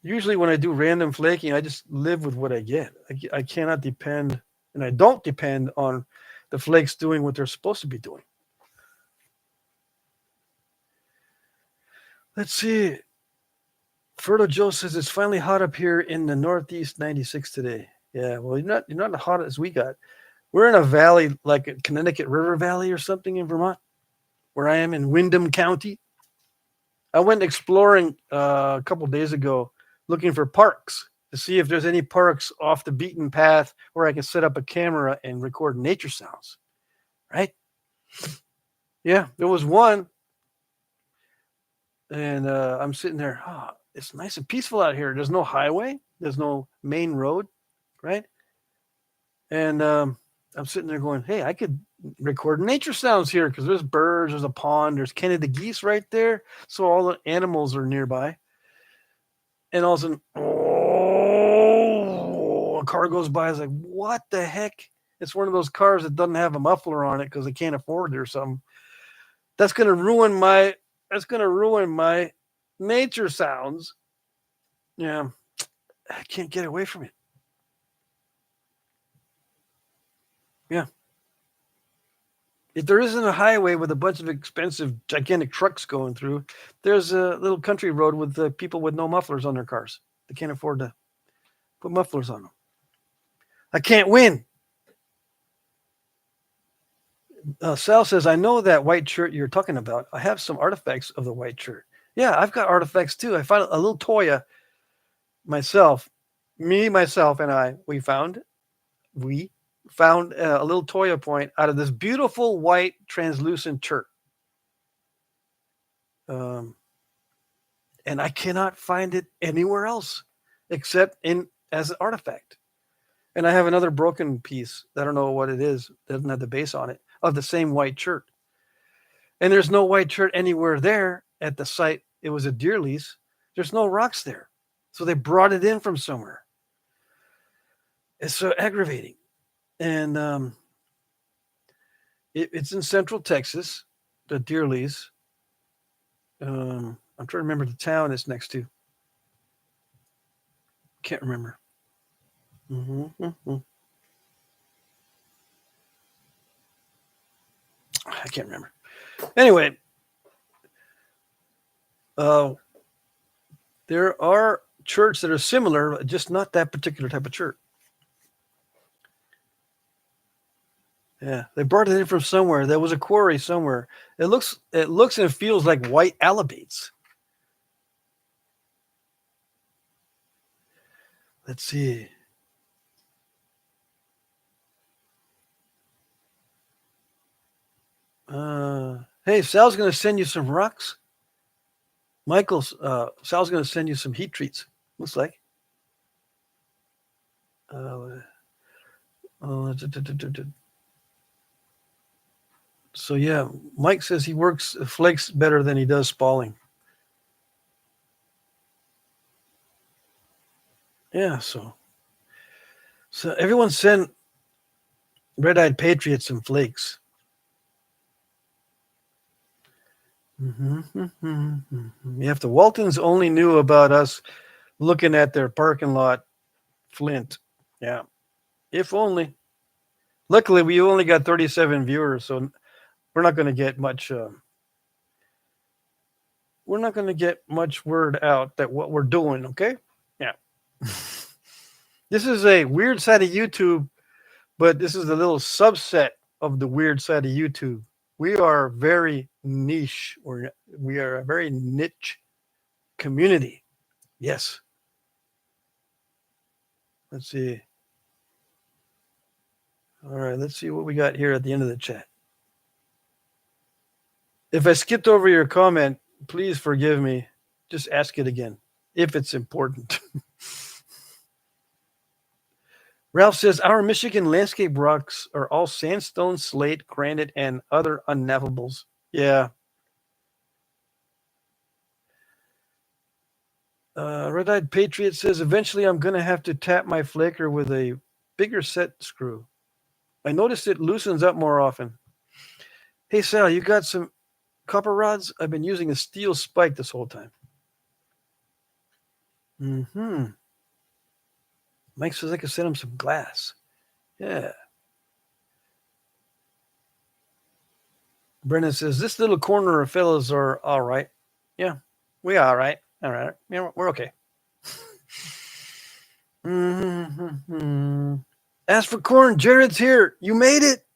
Usually when I do random flaking, I just live with what I get. I cannot depend, and I don't depend on the flakes doing what they're supposed to be doing. Let's see. Ferdo Joe says it's finally hot up here in the Northeast 96 today. Yeah, well, you're not as hot as we got. We're in a valley like a Connecticut River Valley or something in Vermont, where I am in Windham County. I went exploring a couple days ago looking for parks to see if there's any parks off the beaten path where I can set up a camera and record nature sounds. Right? Yeah, there was one. And I'm sitting there, it's nice and peaceful out here. There's no highway. There's no main road, right? And I'm sitting there going, hey, I could record nature sounds here because there's birds, there's a pond, there's Canada geese right there. So all the animals are nearby. And all of a sudden, a car goes by. I was like, what the heck? It's one of those cars that doesn't have a muffler on it because they can't afford it or something. That's going to ruin my nature sounds. Yeah, I can't get away from it. Yeah. If there isn't a highway with a bunch of expensive, gigantic trucks going through, there's a little country road with people with no mufflers on their cars. They can't afford to put mufflers on them. I can't win. Sal says, I know that white shirt you're talking about. I have some artifacts of the white shirt. Yeah, I've got artifacts too. I found a little Toya myself, and I, we found a little Toya point out of this beautiful white translucent shirt. And I cannot find it anywhere else except as an artifact. And I have another broken piece. I don't know what it is. Doesn't have the base on it of the same white shirt. And there's no white shirt anywhere there at the site. It was a deer lease. There's no rocks there. So they brought it in from somewhere. It's so aggravating. And It's in Central Texas, the Deerleys. I'm trying to remember the town it's next to. Can't remember. Mm-hmm. I can't remember. Anyway, there are churches that are similar, just not that particular type of church. Yeah, they brought it in from somewhere. There was a quarry somewhere. It looks and feels like white alabates. Let's see. Hey, Sal's going to send you some rocks. Sal's going to send you some heat treats. Looks like. So yeah, Mike says he works flakes better than he does spalling. Yeah, so everyone send Red-Eyed Patriots some flakes. Mm-hmm. If the Waltons only knew about us looking at their parking lot, Flint. Yeah, if only. Luckily, we only got 37 viewers, so we're not going to get much. We're not going to get much word out that what we're doing. Okay. Yeah. This is a weird side of YouTube, but this is a little subset of the weird side of YouTube. We are very niche, or we are a very niche community. Yes. Let's see. All right, let's see what we got here at the end of the chat. If I skipped over your comment, please forgive me. Just ask it again if it's important. Ralph says, our Michigan landscape rocks are all sandstone, slate, granite, and other unnavables. Yeah. Red-Eyed Patriot says, eventually I'm going to have to tap my flaker with a bigger set screw. I noticed it loosens up more often. Hey, Sal, you got some copper rods? I've been using a steel spike this whole time. Mike says I could send him some glass. Yeah. Brendan says, this little corner of fellas are all right. Yeah, we are all right. All right. Yeah, we're okay. As for corn, Jared's here. You made it.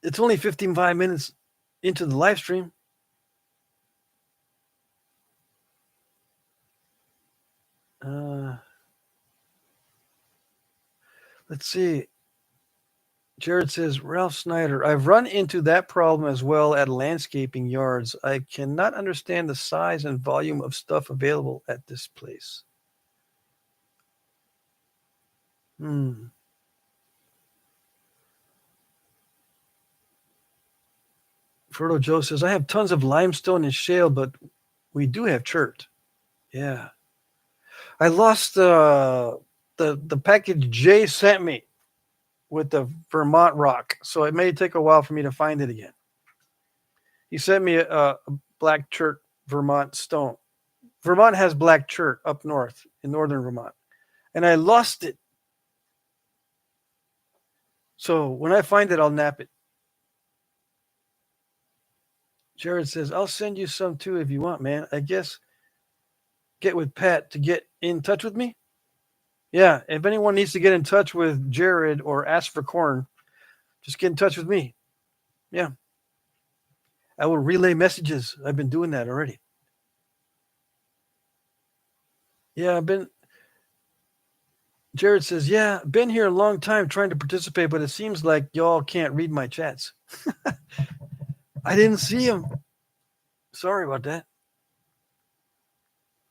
It's only 55 minutes into the live stream. Let's see. Jared says, Ralph Snyder, I've run into that problem as well at landscaping yards. I cannot understand the size and volume of stuff available at this place. Frodo Joe says, I have tons of limestone and shale, but we do have chert. Yeah. I lost the package Jay sent me with the Vermont rock, so it may take a while for me to find it again. He sent me a black chert Vermont stone. Vermont has black chert up north in northern Vermont, and I lost it. So when I find it, I'll nap it. Jared says, I'll send you some too if you want, man. I guess get with Pat to get in touch with me. Yeah, if anyone needs to get in touch with Jared or ask for corn, just get in touch with me. Yeah. I will relay messages. I've been doing that already. Yeah, Jared says, yeah, been here a long time trying to participate, but it seems like y'all can't read my chats. I didn't see them. Sorry about that.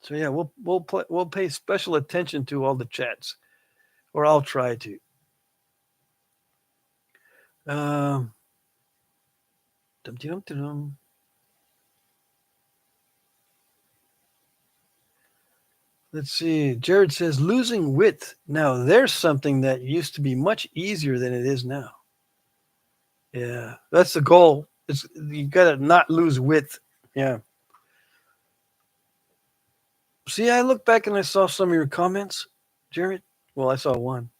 So yeah, we'll pay special attention to all the chats, or I'll try to. Let's see. Jared says losing width. Now there's something that used to be much easier than it is now. Yeah, that's the goal. It's you gotta not lose width. Yeah. See, I looked back and I saw some of your comments, Jared. Well, I saw one.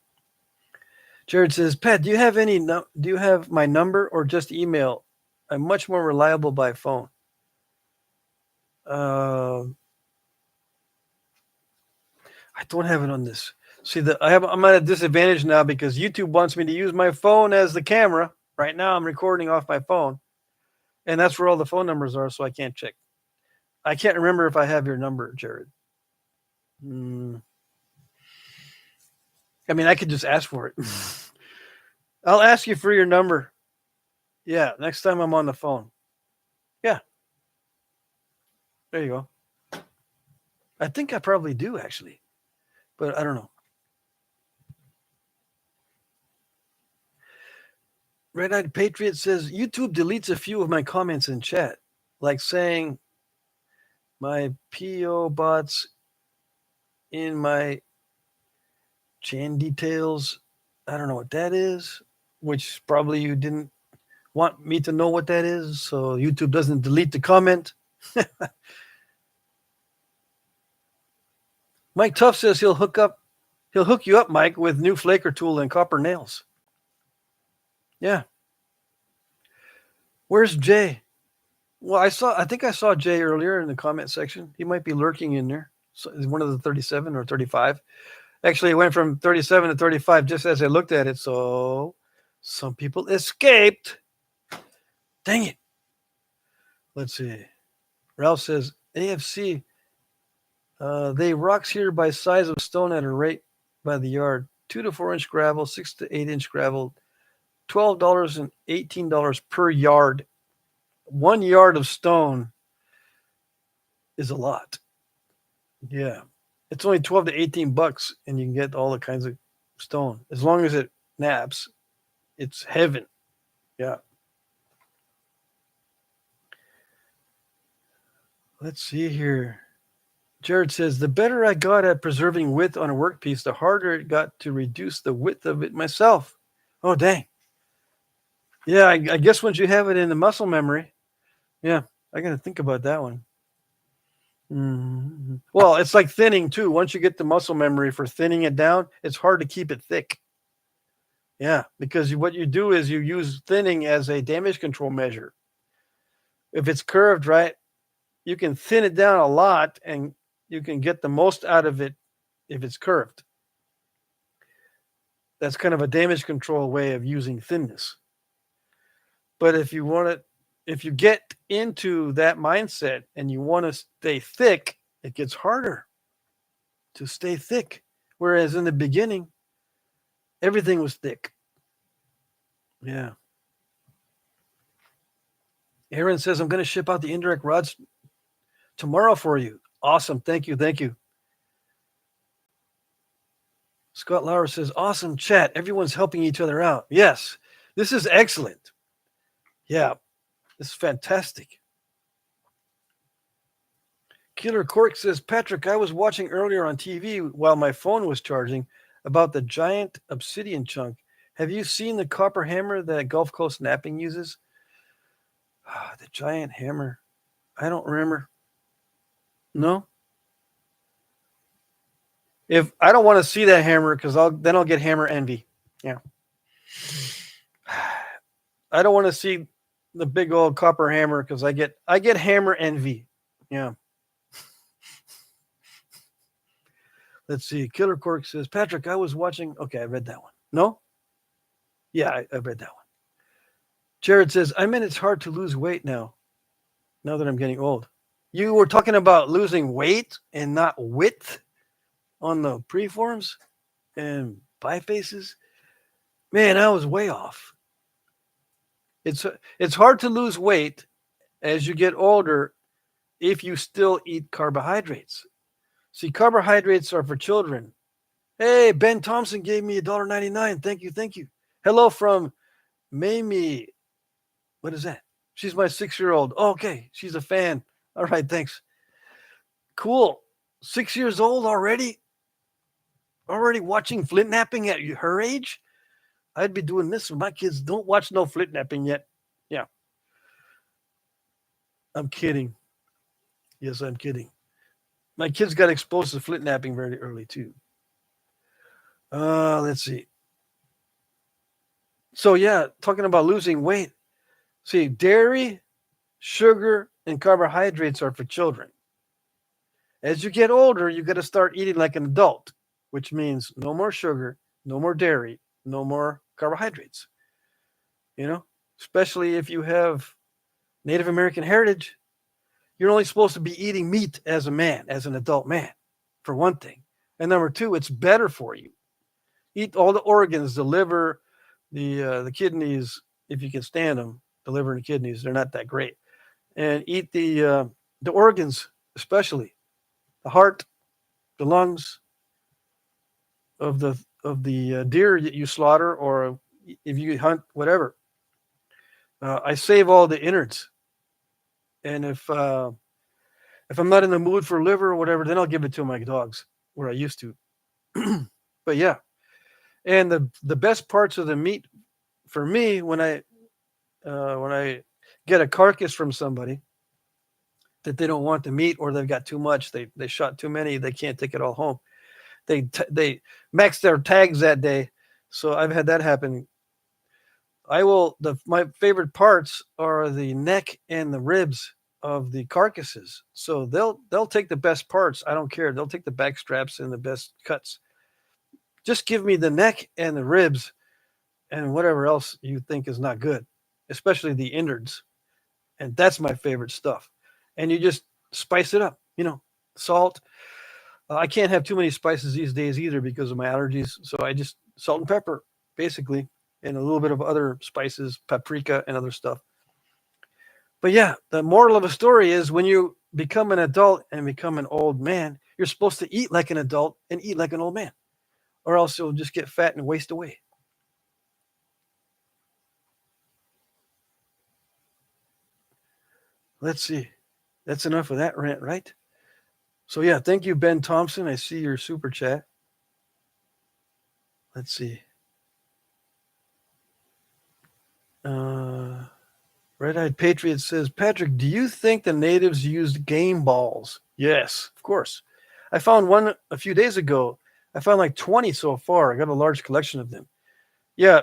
Jared says, "Pat, do you have do you have my number or just email? I'm much more reliable by phone." Uh, I don't have it on this. See, I'm at a disadvantage now because YouTube wants me to use my phone as the camera. Right now, I'm recording off my phone, and that's where all the phone numbers are, so I can't check. I can't remember if I have your number, Jared. I mean, I could just ask for it. I'll ask you for your number. Yeah, next time I'm on the phone. Yeah, there you go. I think I probably do actually, but I don't know. Red Eyed Patriot says YouTube deletes a few of my comments in chat, like saying my PO bots in my chain details. I don't know what that is, which probably you didn't want me to know what that is, so YouTube doesn't delete the comment. Mike Tuff says he'll hook you up, Mike, with new flaker tool and copper nails. Yeah. Where's Jay? Well, I think I saw Jay earlier in the comment section. He might be lurking in there. So it's one of the 37 or 35. Actually, it went from 37 to 35 just as I looked at it. So some people escaped. Dang it. Let's see. Ralph says AFC. They rocks here by size of stone at a rate by the yard. 2 to 4 inch gravel, 6 to 8 inch gravel, $12 and $18 per yard. 1 yard of stone is a lot. Yeah. It's only 12 to 18 bucks and you can get all the kinds of stone. As long as it naps, it's heaven. Yeah. Let's see here. Jared says, the better I got at preserving width on a workpiece, the harder it got to reduce the width of it myself. Oh, dang. Yeah, I guess once you have it in the muscle memory, yeah, I got to think about that one. Mm-hmm. Well, it's like thinning too. Once you get the muscle memory for thinning it down, it's hard to keep it thick. Yeah, because what you do is you use thinning as a damage control measure. If it's curved, right, you can thin it down a lot and you can get the most out of it if it's curved. That's kind of a damage control way of using thinness. But if you get into that mindset and you want to stay thick, it gets harder to stay thick. Whereas in the beginning, everything was thick. Yeah. Aaron says, I'm going to ship out the indirect rods tomorrow for you. Awesome. Thank you. Thank you. Scott Lauer says, awesome chat. Everyone's helping each other out. Yes, this is excellent. Yeah, this is fantastic. Killer Cork says, Patrick, I was watching earlier on TV while my phone was charging about the giant obsidian chunk. Have you seen the copper hammer that Gulf Coast Knapping uses? The giant hammer. I don't remember. No? If I don't want to see that hammer because then I'll get hammer envy. Yeah. I don't want to see the big old copper hammer because I get hammer envy. Yeah. Let's see. Killer Cork says, Patrick, I was watching. Okay, I read that one. No? Yeah, I read that one. Jared says, I mean, it's hard to lose weight now that I'm getting old. You were talking about losing weight and not width on the preforms and bifaces. Man, I was way off. It's hard to lose weight as you get older if you still eat carbohydrates. See, carbohydrates are for children. Hey, Ben Thompson gave me $1.99. Thank you, thank you. Hello from Mamie. What is that? She's my 6-year-old. Oh, okay, she's a fan. All right, thanks. Cool. 6 years old already? Already watching Flintknapping at her age? I'd be doing this with my kids. Don't watch no Flintknapping yet. Yeah, I'm kidding. Yes, I'm kidding. My kids got exposed to Flintknapping very early too. Let's see. So yeah, talking about losing weight. See, dairy, sugar, and carbohydrates are for children. As you get older, you got to start eating like an adult, which means no more sugar, no more dairy, no more carbohydrates. You know, especially if you have Native American heritage, you're only supposed to be eating meat as a man, as an adult man, for one thing. And number two, it's better for you. Eat all the organs, the liver, the kidneys, if you can stand them. The liver and the kidneys, they're not that great. And eat the organs, especially the heart, the lungs of the deer that you slaughter, or if you hunt, whatever. I save all the innards, and if I'm not in the mood for liver or whatever, then I'll give it to my dogs where I used to. But yeah, and the best parts of the meat for me when I get a carcass from somebody that they don't want the meat, or they've got too much, they shot too many, they can't take it all home. They max their tags that day, so I've had that happen. My favorite parts are the neck and the ribs of the carcasses. So they'll take the best parts. I don't care. They'll take the back straps and the best cuts. Just give me the neck and the ribs and whatever else you think is not good, especially the innards. And that's my favorite stuff. And you just spice it up, salt. I can't have too many spices these days either because of my allergies. So I just salt and pepper, basically, and a little bit of other spices, paprika and other stuff. But yeah, the moral of the story is when you become an adult and become an old man, you're supposed to eat like an adult and eat like an old man, or else you'll just get fat and waste away. Let's see. That's enough of that rant, right? So yeah, thank you, Ben Thompson. I see your super chat. Let's see. Red-Eyed Patriot says, Patrick, do you think the natives used game balls? Yes, of course. I found one a few days ago. I found like 20 so far. I got a large collection of them. Yeah,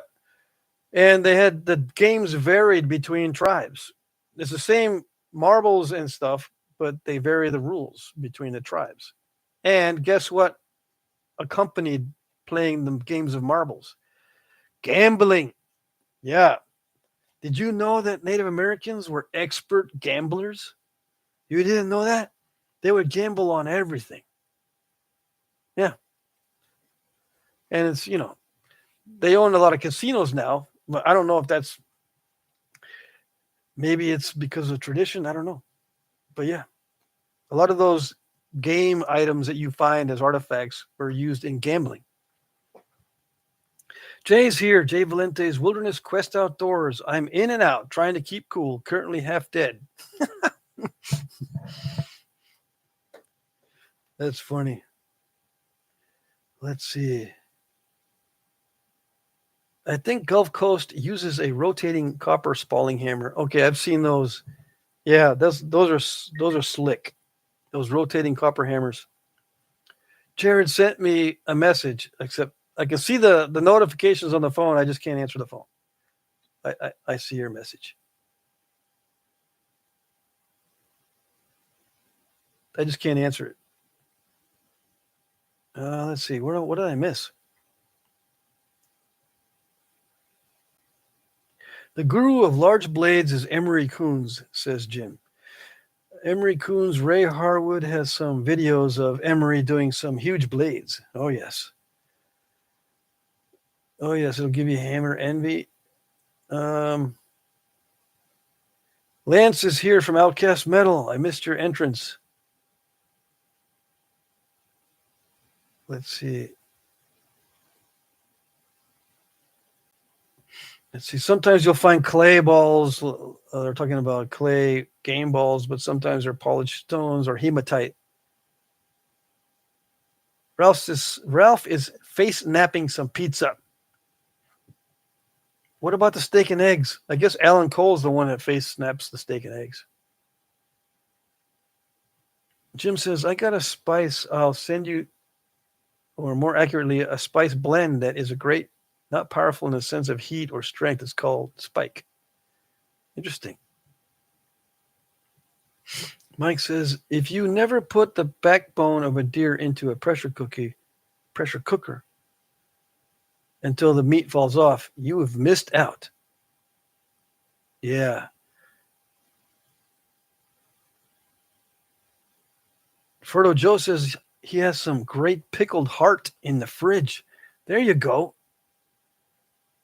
and they had the games varied between tribes. It's the same marbles and stuff, but they vary the rules between the tribes. And guess what accompanied playing the games of marbles? Gambling. Yeah. Did you know that Native Americans were expert gamblers? You didn't know that? They would gamble on everything. Yeah. And it's, they own a lot of casinos now, but I don't know if that's, maybe it's because of tradition. I don't know. But yeah, a lot of those game items that you find as artifacts were used in gambling. Jay's here. Jay Valente's Wilderness Quest Outdoors. I'm in and out, trying to keep cool. Currently half dead. That's funny. Let's see. I think Gulf Coast uses a rotating copper spalling hammer. Okay, I've seen those. Yeah, those are slick. Those rotating copper hammers. Jared sent me a message, except I can see the notifications on the phone. I just can't answer the phone. I see your message. I just can't answer it. Let's see. What did I miss? The guru of large blades is Emery Coons, says Jim. Emery Coons, Ray Harwood has some videos of Emery doing some huge blades. Oh, yes. Oh, yes. It'll give you hammer envy. Lance is here from Outcast Metal. I missed your entrance. Let's see. Sometimes you'll find clay balls. They're talking about clay game balls, but sometimes they're polished stones or hematite. Ralph is face napping some pizza. What about the steak and eggs? I guess Alan Cole's the one that face snaps the steak and eggs. Jim says, I got a spice. I'll send you, or more accurately, a spice blend that is a great, not powerful in the sense of heat or strength. It's called Spike. Interesting. Mike says, if you never put the backbone of a deer into a pressure cooker until the meat falls off, you have missed out. Yeah. Ferdo Joe says he has some great pickled heart in the fridge. There you go.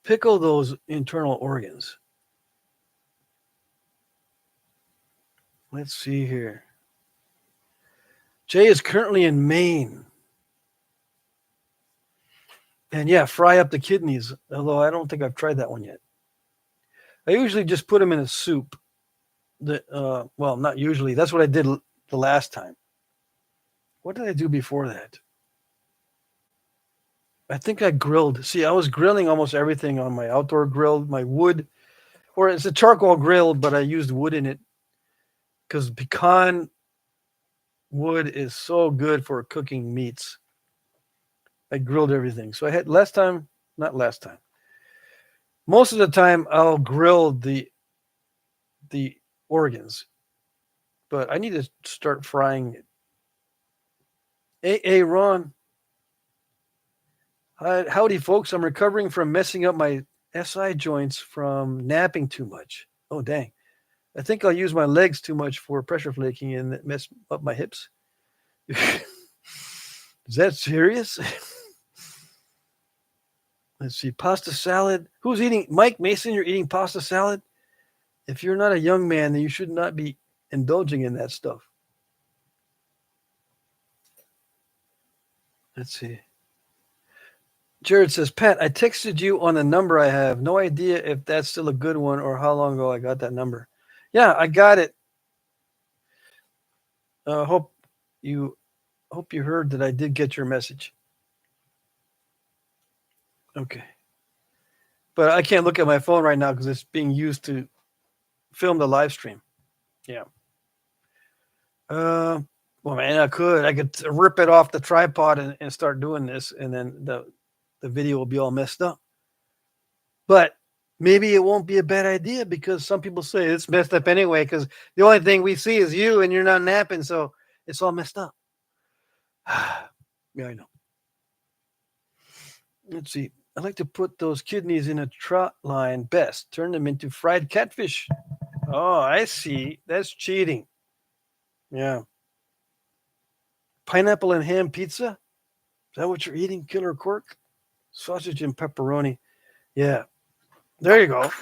Pickle those internal organs. Let's see here. Jay is currently in Maine. And yeah, fry up the kidneys, although I don't think I've tried that one yet. I usually just put them in a soup. Well, not usually. That's what I did the last time. What did I do before that? I think I grilled. See, I was grilling almost everything on my outdoor grill, my wood, or it's a charcoal grill, but I used wood in it because pecan wood is so good for cooking meats. I grilled everything. So I had most of the time I'll grill the organs, but I need to start frying it. Hey, Ron. Howdy, folks. I'm recovering from messing up my SI joints from napping too much. Oh, dang. I think I'll use my legs too much for pressure flaking and mess up my hips. Is that serious? Let's see. Pasta salad. Who's eating? Mike Mason, you're eating pasta salad? If you're not a young man, then you should not be indulging in that stuff. Let's see. Jared says, Pat, I texted you on a number I have. No idea if that's still a good one or how long ago I got that number. Yeah, I got it. Hope you heard that I did get your message. Okay. But I can't look at my phone right now because it's being used to film the live stream. Yeah. Well, man, I could rip it off the tripod and start doing this, and then the video will be all messed up. But maybe it won't be a bad idea because some people say it's messed up anyway because the only thing we see is you and you're not napping, so it's all messed up. Yeah, I know. Let's see. I like to put those kidneys in a trot line best. Turn them into fried catfish. Oh, I see. That's cheating. Yeah. Pineapple and ham pizza? Is that what you're eating, Killer Quirk? Sausage and pepperoni. Yeah. There you go.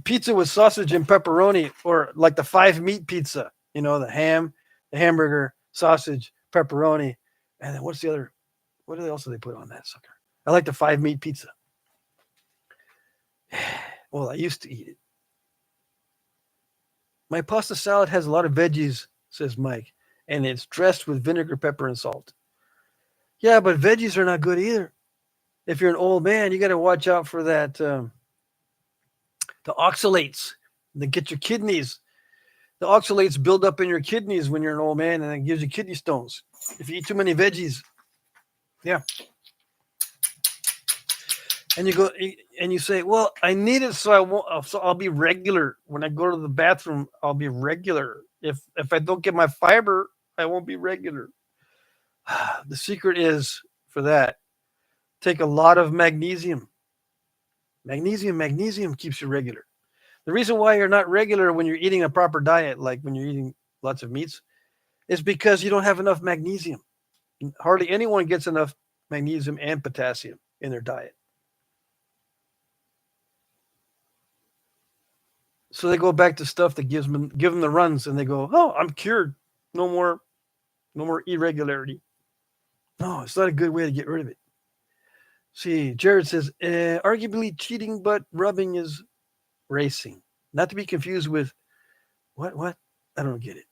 Pizza with sausage and pepperoni, or like the 5 meat pizza. You know, the ham, the hamburger, sausage, pepperoni. And then what's the other? What else do they put on that sucker? I like the 5 meat pizza. Well, I used to eat it. My pasta salad has a lot of veggies, says Mike, and it's dressed with vinegar, pepper, and salt. Yeah, but veggies are not good either. If you're an old man, you got to watch out for that, the oxalates that get your kidneys. The oxalates build up in your kidneys when you're an old man, and it gives you kidney stones if you eat too many veggies. Yeah. And you go and you say, well, I need it so I'll be regular. When I go to the bathroom, I'll be regular. If I don't get my fiber, I won't be regular. The secret is for that, take a lot of magnesium. Magnesium keeps you regular. The reason why you're not regular when you're eating a proper diet, like when you're eating lots of meats, is because you don't have enough magnesium. Hardly anyone gets enough magnesium and potassium in their diet. So they go back to stuff that give them the runs, and they go, "Oh, I'm cured. No more irregularity." No, it's not a good way to get rid of it. See, Jared says, arguably cheating, but rubbing is racing. Not to be confused with what? I don't get it.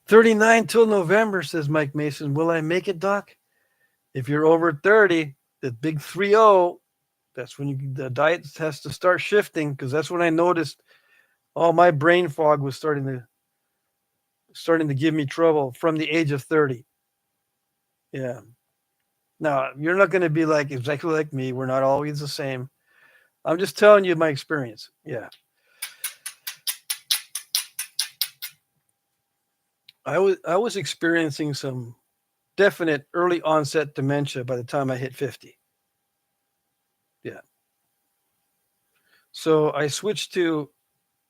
39 till November, says Mike Mason. Will I make it, Doc? If you're over 30, the big 3-0, that's when the diet has to start shifting, because that's when I noticed all my brain fog was starting to give me trouble from the age of 30. Yeah. Now, you're not going to be like exactly like me. We're not always the same. I'm just telling you my experience. Yeah. I was experiencing some definite early onset dementia by the time I hit 50. Yeah. So I switched to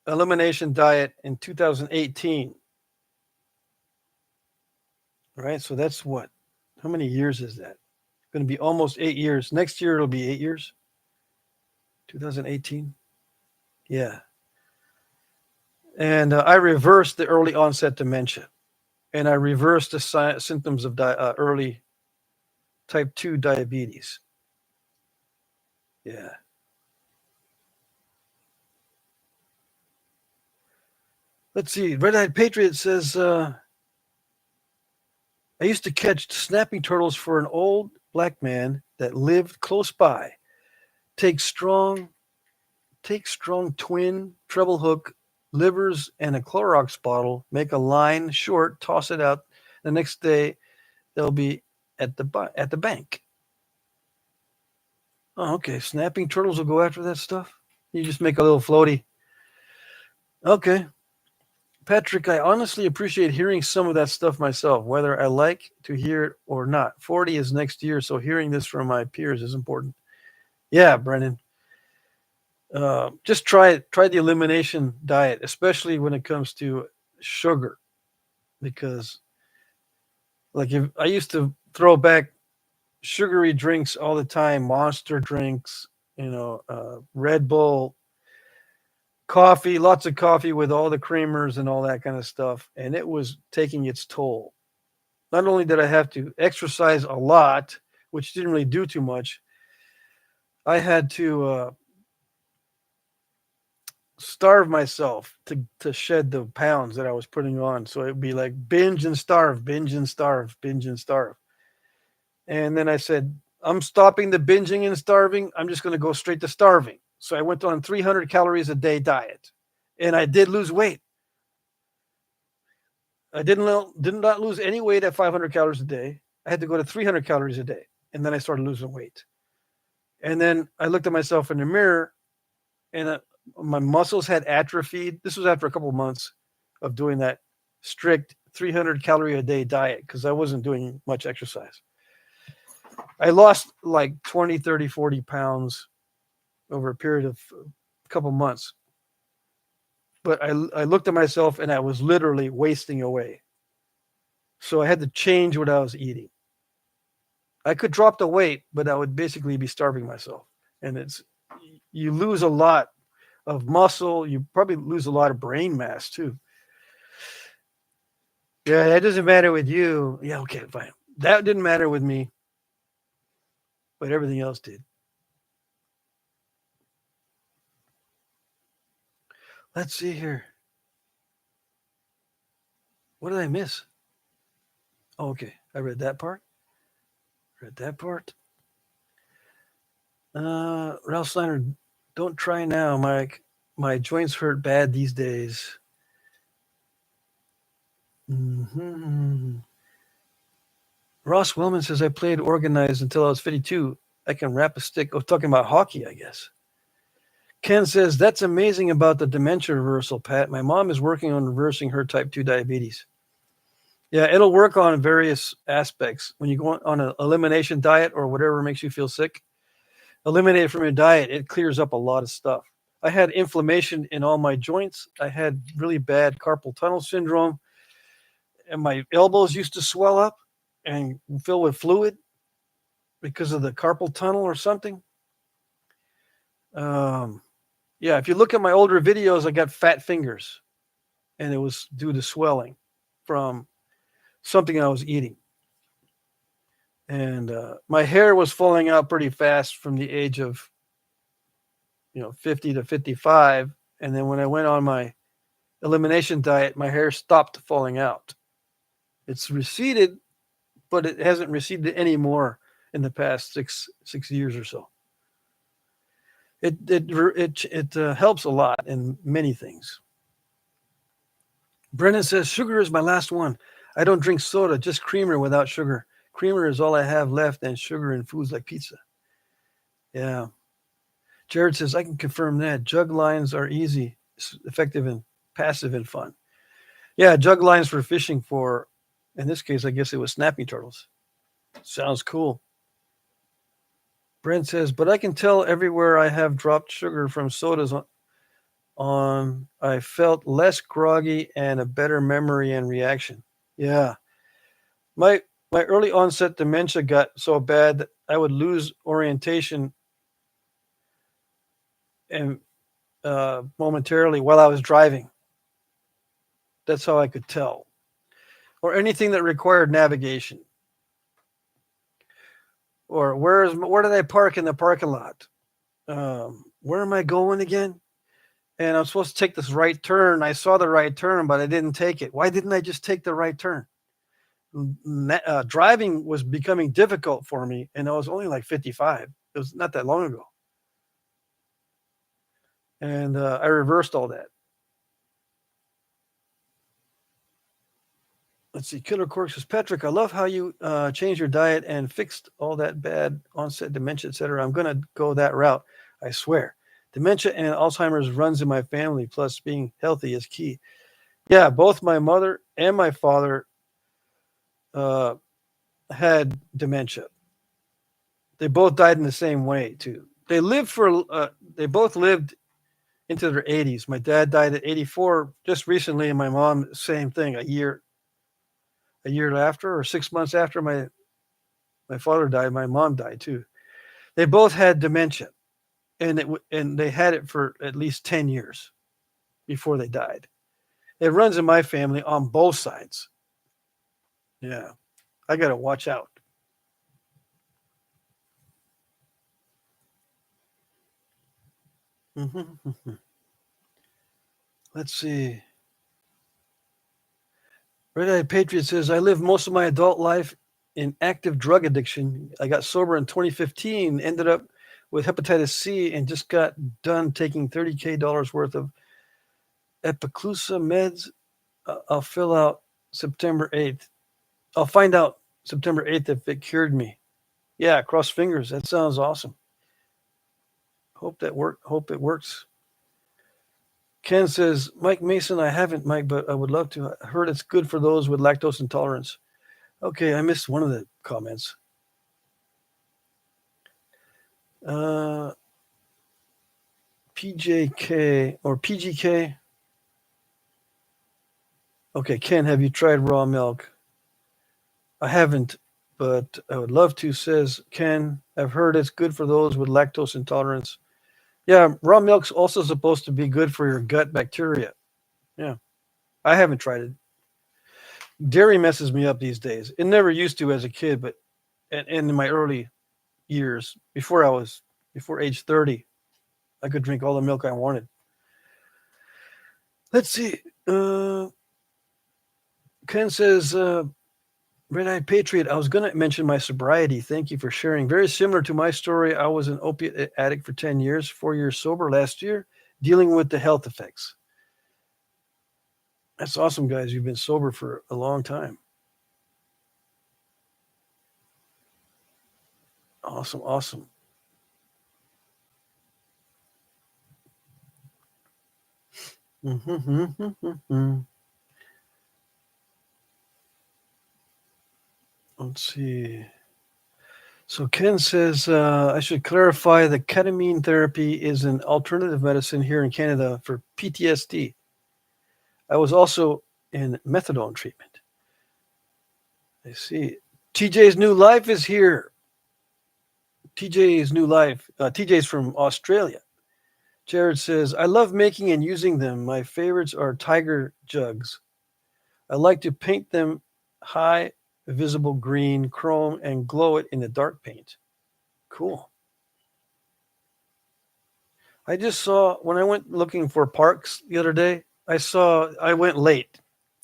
elimination diet in 2018. Right? So that's what? How many years is that? Going to be almost 8 years. Next year it'll be 8 years. 2018. Yeah. And I reversed the early onset dementia, and I reversed the symptoms of early type 2 diabetes. Yeah. Let's see. Red Eyed Patriot says, I used to catch snapping turtles for an old black man that lived close by. Take strong twin treble hook, livers, and a Clorox bottle, make a line short, toss it out. The next day, they'll be at the bank. Oh, okay. Snapping turtles will go after that stuff? You just make a little floaty. Okay. Patrick, I honestly appreciate hearing some of that stuff myself, whether I like to hear it or not. 40 is next year, so hearing this from my peers is important. Yeah, Brennan. Just try it. Try the elimination diet, especially when it comes to sugar, because like if I used to throw back sugary drinks all the time, Monster drinks, Red Bull, coffee, lots of coffee with all the creamers and all that kind of stuff, and it was taking its toll. Not only did I have to exercise a lot, which didn't really do too much, I had to starve myself to shed the pounds that I was putting on. So it'd be like binge and starve, binge and starve, binge and starve. And then I said, I'm stopping the binging and starving. I'm just going to go straight to starving. So I went on 300 calories a day diet, and I did lose weight. I did not lose any weight at 500 calories a day. I had to go to 300 calories a day, and then I started losing weight. And then I looked at myself in the mirror, and my muscles had atrophied. This was after a couple of months of doing that strict 300 calorie a day diet, because I wasn't doing much exercise. I lost like 20, 30, 40 pounds over a period of a couple months. But I looked at myself and I was literally wasting away. So I had to change what I was eating. I could drop the weight, but I would basically be starving myself. And you lose a lot of muscle. You probably lose a lot of brain mass too. Yeah, that doesn't matter with you. Yeah, okay, fine. That didn't matter with me, but everything else did. Let's see here. What did I miss? Oh, okay. I read that part. Ralph Steiner, don't try now, Mike. My joints hurt bad these days. Mm-hmm. Ross Wellman says, I played organized until I was 52. I can wrap a stick. Oh, talking about hockey, I guess. Ken says, that's amazing about the dementia reversal, Pat. My mom is working on reversing her type 2 diabetes. Yeah, it'll work on various aspects. When you go on an elimination diet or whatever makes you feel sick, eliminate it from your diet. It clears up a lot of stuff. I had inflammation in all my joints. I had really bad carpal tunnel syndrome, and my elbows used to swell up and fill with fluid because of the carpal tunnel or something. Yeah, if you look at my older videos, I got fat fingers, and it was due to swelling from something I was eating. And my hair was falling out pretty fast from the age of 50 to 55. And then when I went on my elimination diet, my hair stopped falling out. It's receded, but it hasn't receded anymore in the past six years or so. It helps a lot in many things. Brennan says, sugar is my last one. I don't drink soda, just creamer without sugar. Creamer is all I have left, and sugar in foods like pizza. Yeah. Jared says, I can confirm that. Jug lines are easy, effective, and passive and fun. Yeah, jug lines for fishing for, in this case, I guess it was snapping turtles. Sounds cool. Brent says, but I can tell everywhere I have dropped sugar from sodas on I felt less groggy and a better memory and reaction. Yeah. My early onset dementia got so bad that I would lose orientation and momentarily while I was driving. That's how I could tell. Or anything that required navigation. Or where did I park in the parking lot? Where am I going again? And I'm supposed to take this right turn. I saw the right turn, but I didn't take it. Why didn't I just take the right turn? Driving was becoming difficult for me, and I was only like 55. It was not that long ago. And I reversed all that. Let's see. Killer Cork says, Patrick, I love how you changed your diet and fixed all that bad onset dementia, etc. I'm going to go that route. I swear. Dementia and Alzheimer's runs in my family, plus being healthy is key. Yeah, both my mother and my father had dementia. They both died in the same way, too. They both lived into their 80s. My dad died at 84 just recently, and my mom, same thing, a year after or 6 months after my father died, my mom died too. They both had dementia, and they had it for at least 10 years before they died. It runs in my family on both sides. Yeah, I got to watch out. Let's see. Red Eyed Patriot says, I lived most of my adult life in active drug addiction. I got sober in 2015, ended up with hepatitis C, and just got done taking $30,000 worth of Epiclusa meds. I'll fill out September 8th. I'll find out September 8th if it cured me. Yeah, cross fingers. That sounds awesome. Hope it works. Ken says, Mike Mason, I haven't, Mike, but I would love to. I heard it's good for those with lactose intolerance. Okay, I missed one of the comments. PJK or PGK. Okay, Ken, have you tried raw milk? I haven't, but I would love to, says Ken. I've heard it's good for those with lactose intolerance. Yeah, raw milk's also supposed to be good for your gut bacteria. Yeah, I haven't tried it. Dairy messes me up these days. It never used to as a kid, but and in my early years, before age 30, I could drink all the milk I wanted. Let's see. Ken says, Red-Eyed Patriot, I was going to mention my sobriety. Thank you for sharing. Very similar to my story. I was an opiate addict for 10 years, 4 years sober last year, dealing with the health effects. That's awesome, guys. You've been sober for a long time. Awesome. Let's see. So Ken says, I should clarify that ketamine therapy is an alternative medicine here in Canada for PTSD. I was also in methadone treatment. I see. TJ's New Life is here. TJ's New Life. TJ's from Australia. Jared says, I love making and using them. My favorites are tiger jugs. I like to paint them high visible green, chrome, and glow it in the dark paint. Cool. I just saw, when I went looking for parks the other day, I went late,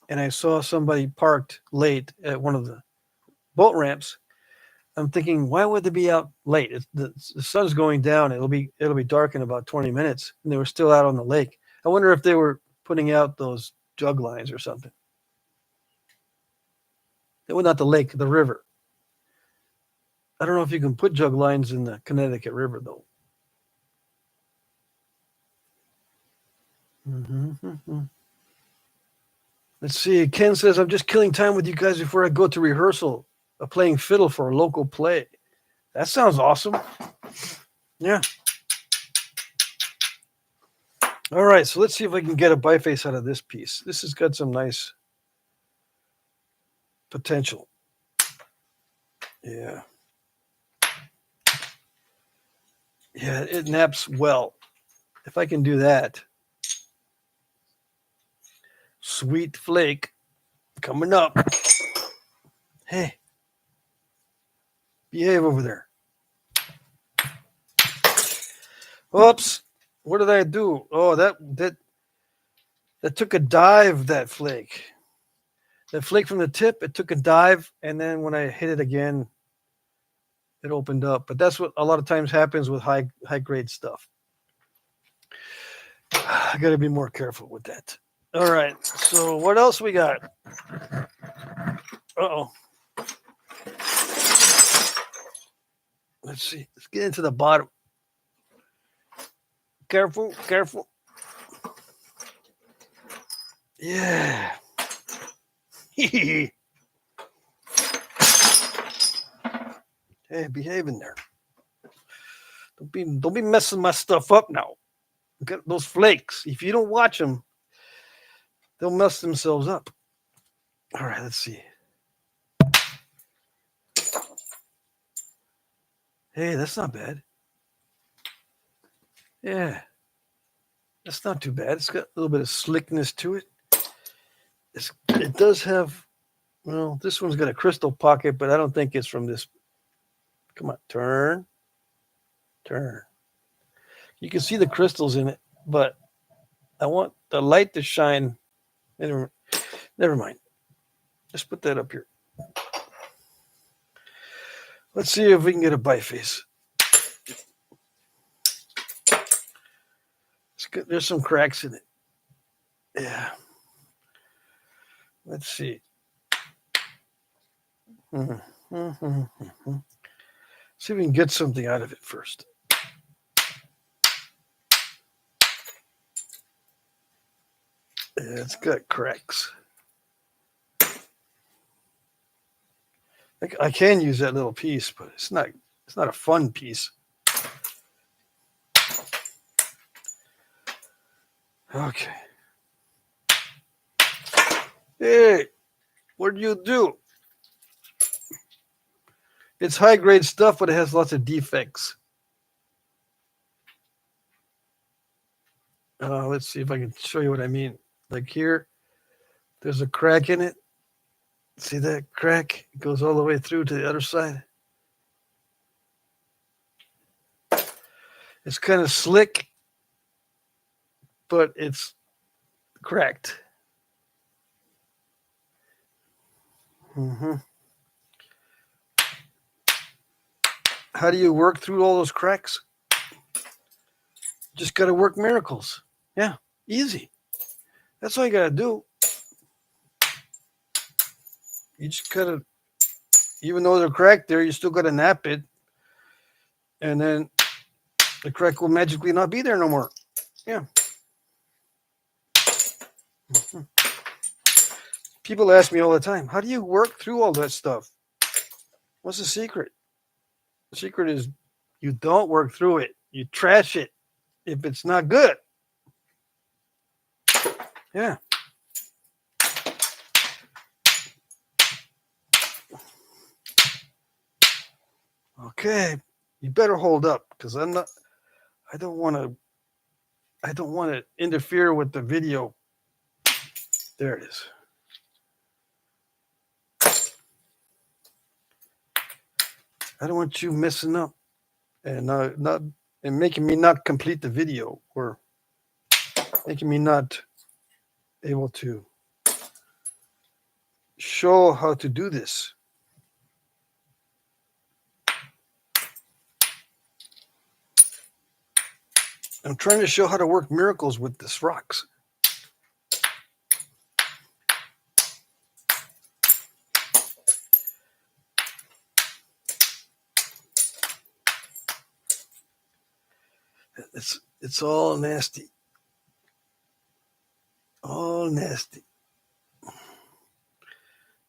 and I saw somebody parked late at one of the boat ramps. I'm thinking, why would they be out late? The sun's going down. It'll be dark in about 20 minutes, and they were still out on the lake. I wonder if they were putting out those jug lines or something. Well, not the lake, the river. I don't know if you can put jug lines in the Connecticut River, though. Mm-hmm. Let's see. Ken says, I'm just killing time with you guys before I go to rehearsal of playing fiddle for a local play. That sounds awesome. Yeah. All right, so let's see if I can get a biface out of this piece. This has got some nice potential. Yeah. Yeah, it naps well. If I can do that. Sweet flake coming up. Hey, behave over there. Oops. What did I do? Oh, that took a dive, that flake. That flake from the tip, it took a dive, and then when I hit it again, it opened up. But that's what a lot of times happens with high grade stuff. I got to be more careful with that. All right. So what else we got? Uh-oh. Let's see. Let's get into the bottom. Careful, careful. Yeah. Hey, behave in there. Don't be messing my stuff up now. Get those flakes. If you don't watch them, they'll mess themselves up. All right, let's see. Hey, that's not bad. Yeah, that's not too bad. It's got a little bit of slickness to it. It does have, well, this one's got a crystal pocket, but I don't think it's from this. Come on, turn. You can see the crystals in it, but I want the light to shine. Never mind. Just put that up here. Let's see if we can get a biface. There's some cracks in it. Yeah. Let's see. See if we can get something out of it first. Yeah, it's got cracks. I can use that little piece, but it's not a fun piece. Okay. Hey, what do you do? It's high grade stuff, but it has lots of defects. Let's see if I can show you what I mean. Like here, there's a crack in it. See that crack? It goes all the way through to the other side. It's kind of slick, but it's cracked. How do you work through all those cracks? Just got to work miracles. Yeah, easy. That's all you got to do. You just got to, even though they're cracked there, you still got to nap it. And then the crack will magically not be there no more. Yeah. People ask me all the time, how do you work through all that stuff? What's the secret? The secret is you don't work through it. You trash it if it's not good. Yeah. Okay. You better hold up because I don't want to interfere with the video. There it is. I don't want you messing up and not making me not complete the video or making me not able to show how to do this. I'm trying to show how to work miracles with this rocks. It's all nasty. All nasty.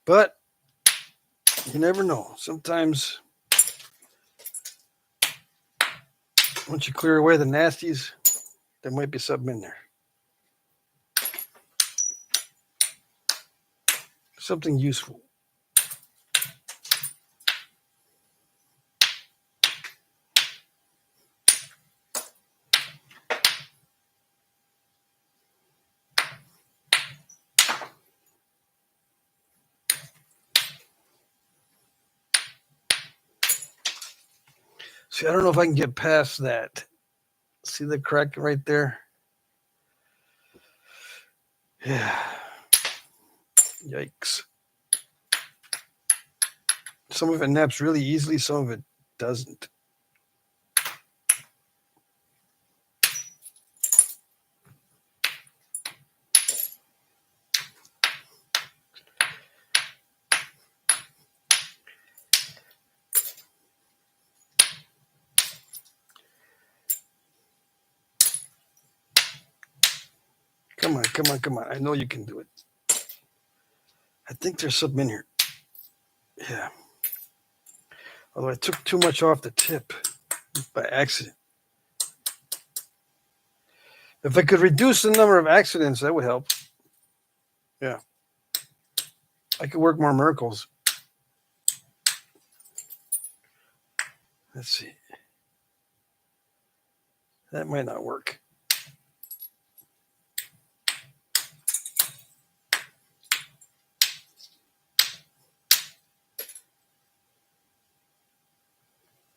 But you never know. Sometimes once you clear away the nasties, there might be something in there. Something useful. See, I don't know if I can get past that. See the crack right there? Yeah. Yikes. Some of it naps really easily, some of it doesn't. Come on, come on, come on. I know you can do it. I think there's something in here. Yeah. Although I took too much off the tip by accident. If I could reduce the number of accidents, that would help. Yeah. I could work more miracles. Let's see. That might not work.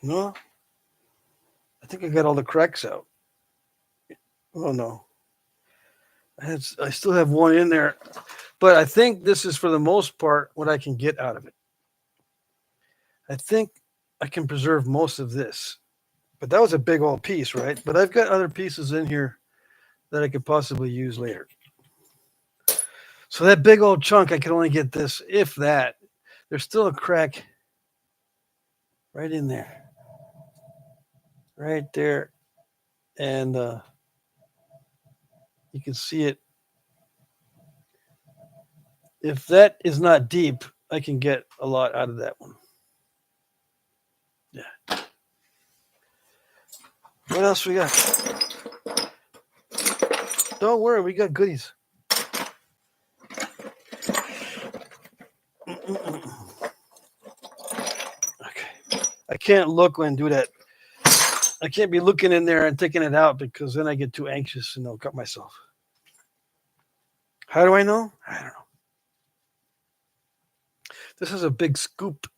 No. I think I got all the cracks out. Oh, no. I still have one in there. But I think this is, for the most part, what I can get out of it. I think I can preserve most of this. But that was a big old piece, right? But I've got other pieces in here that I could possibly use later. So that big old chunk, I can only get this, if that. There's still a crack right in there. Right there. And you can see it. If that is not deep, I can get a lot out of that one. Yeah. What else we got? Don't worry, we got goodies. Okay. I can't look when I do that. I can't be looking in there and taking it out because then I get too anxious and I'll cut myself. How do I know? I don't know. This is a big scoop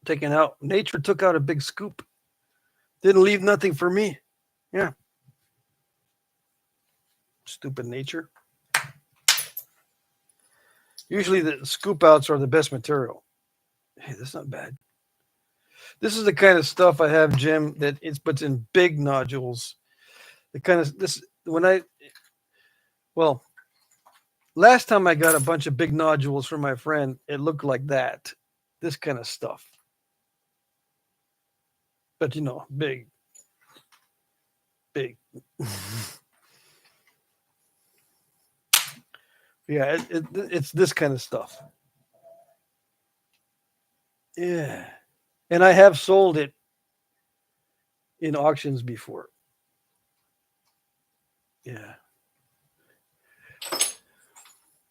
taken out. Nature took out a big scoop. Didn't leave nothing for me. Yeah. Stupid nature. Usually the scoop outs are the best material. Hey, that's not bad. This is the kind of stuff I have, Jim, that it's puts in big nodules. The kind of this last time I got a bunch of big nodules from my friend, it looked like that. This kind of stuff. But big. Yeah, it's this kind of stuff. Yeah. And I have sold it in auctions before. Yeah.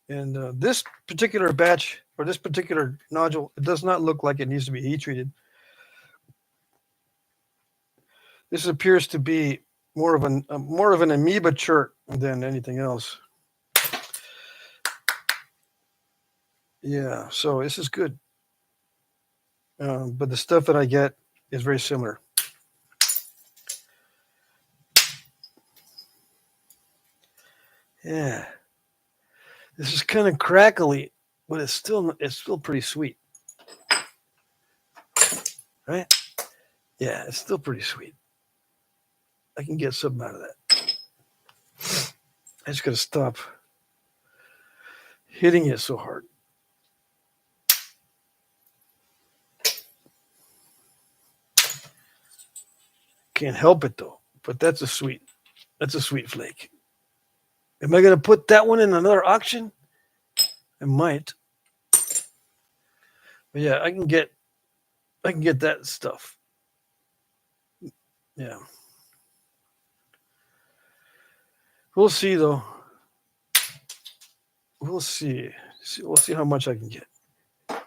And this particular batch or this particular nodule, it does not look like it needs to be heat treated. This appears to be more of an amoeba chert than anything else. Yeah, so this is good. But the stuff that I get is very similar. Yeah. This is kind of crackly, but it's still pretty sweet. Right? Yeah, it's still pretty sweet. I can get something out of that. I just got to stop hitting it so hard. Can't help it though. But that's a sweet flake. Am I going to put that one in another auction? I might. But yeah, I can get that stuff. Yeah. We'll see though. We'll see. We'll see how much I can get. I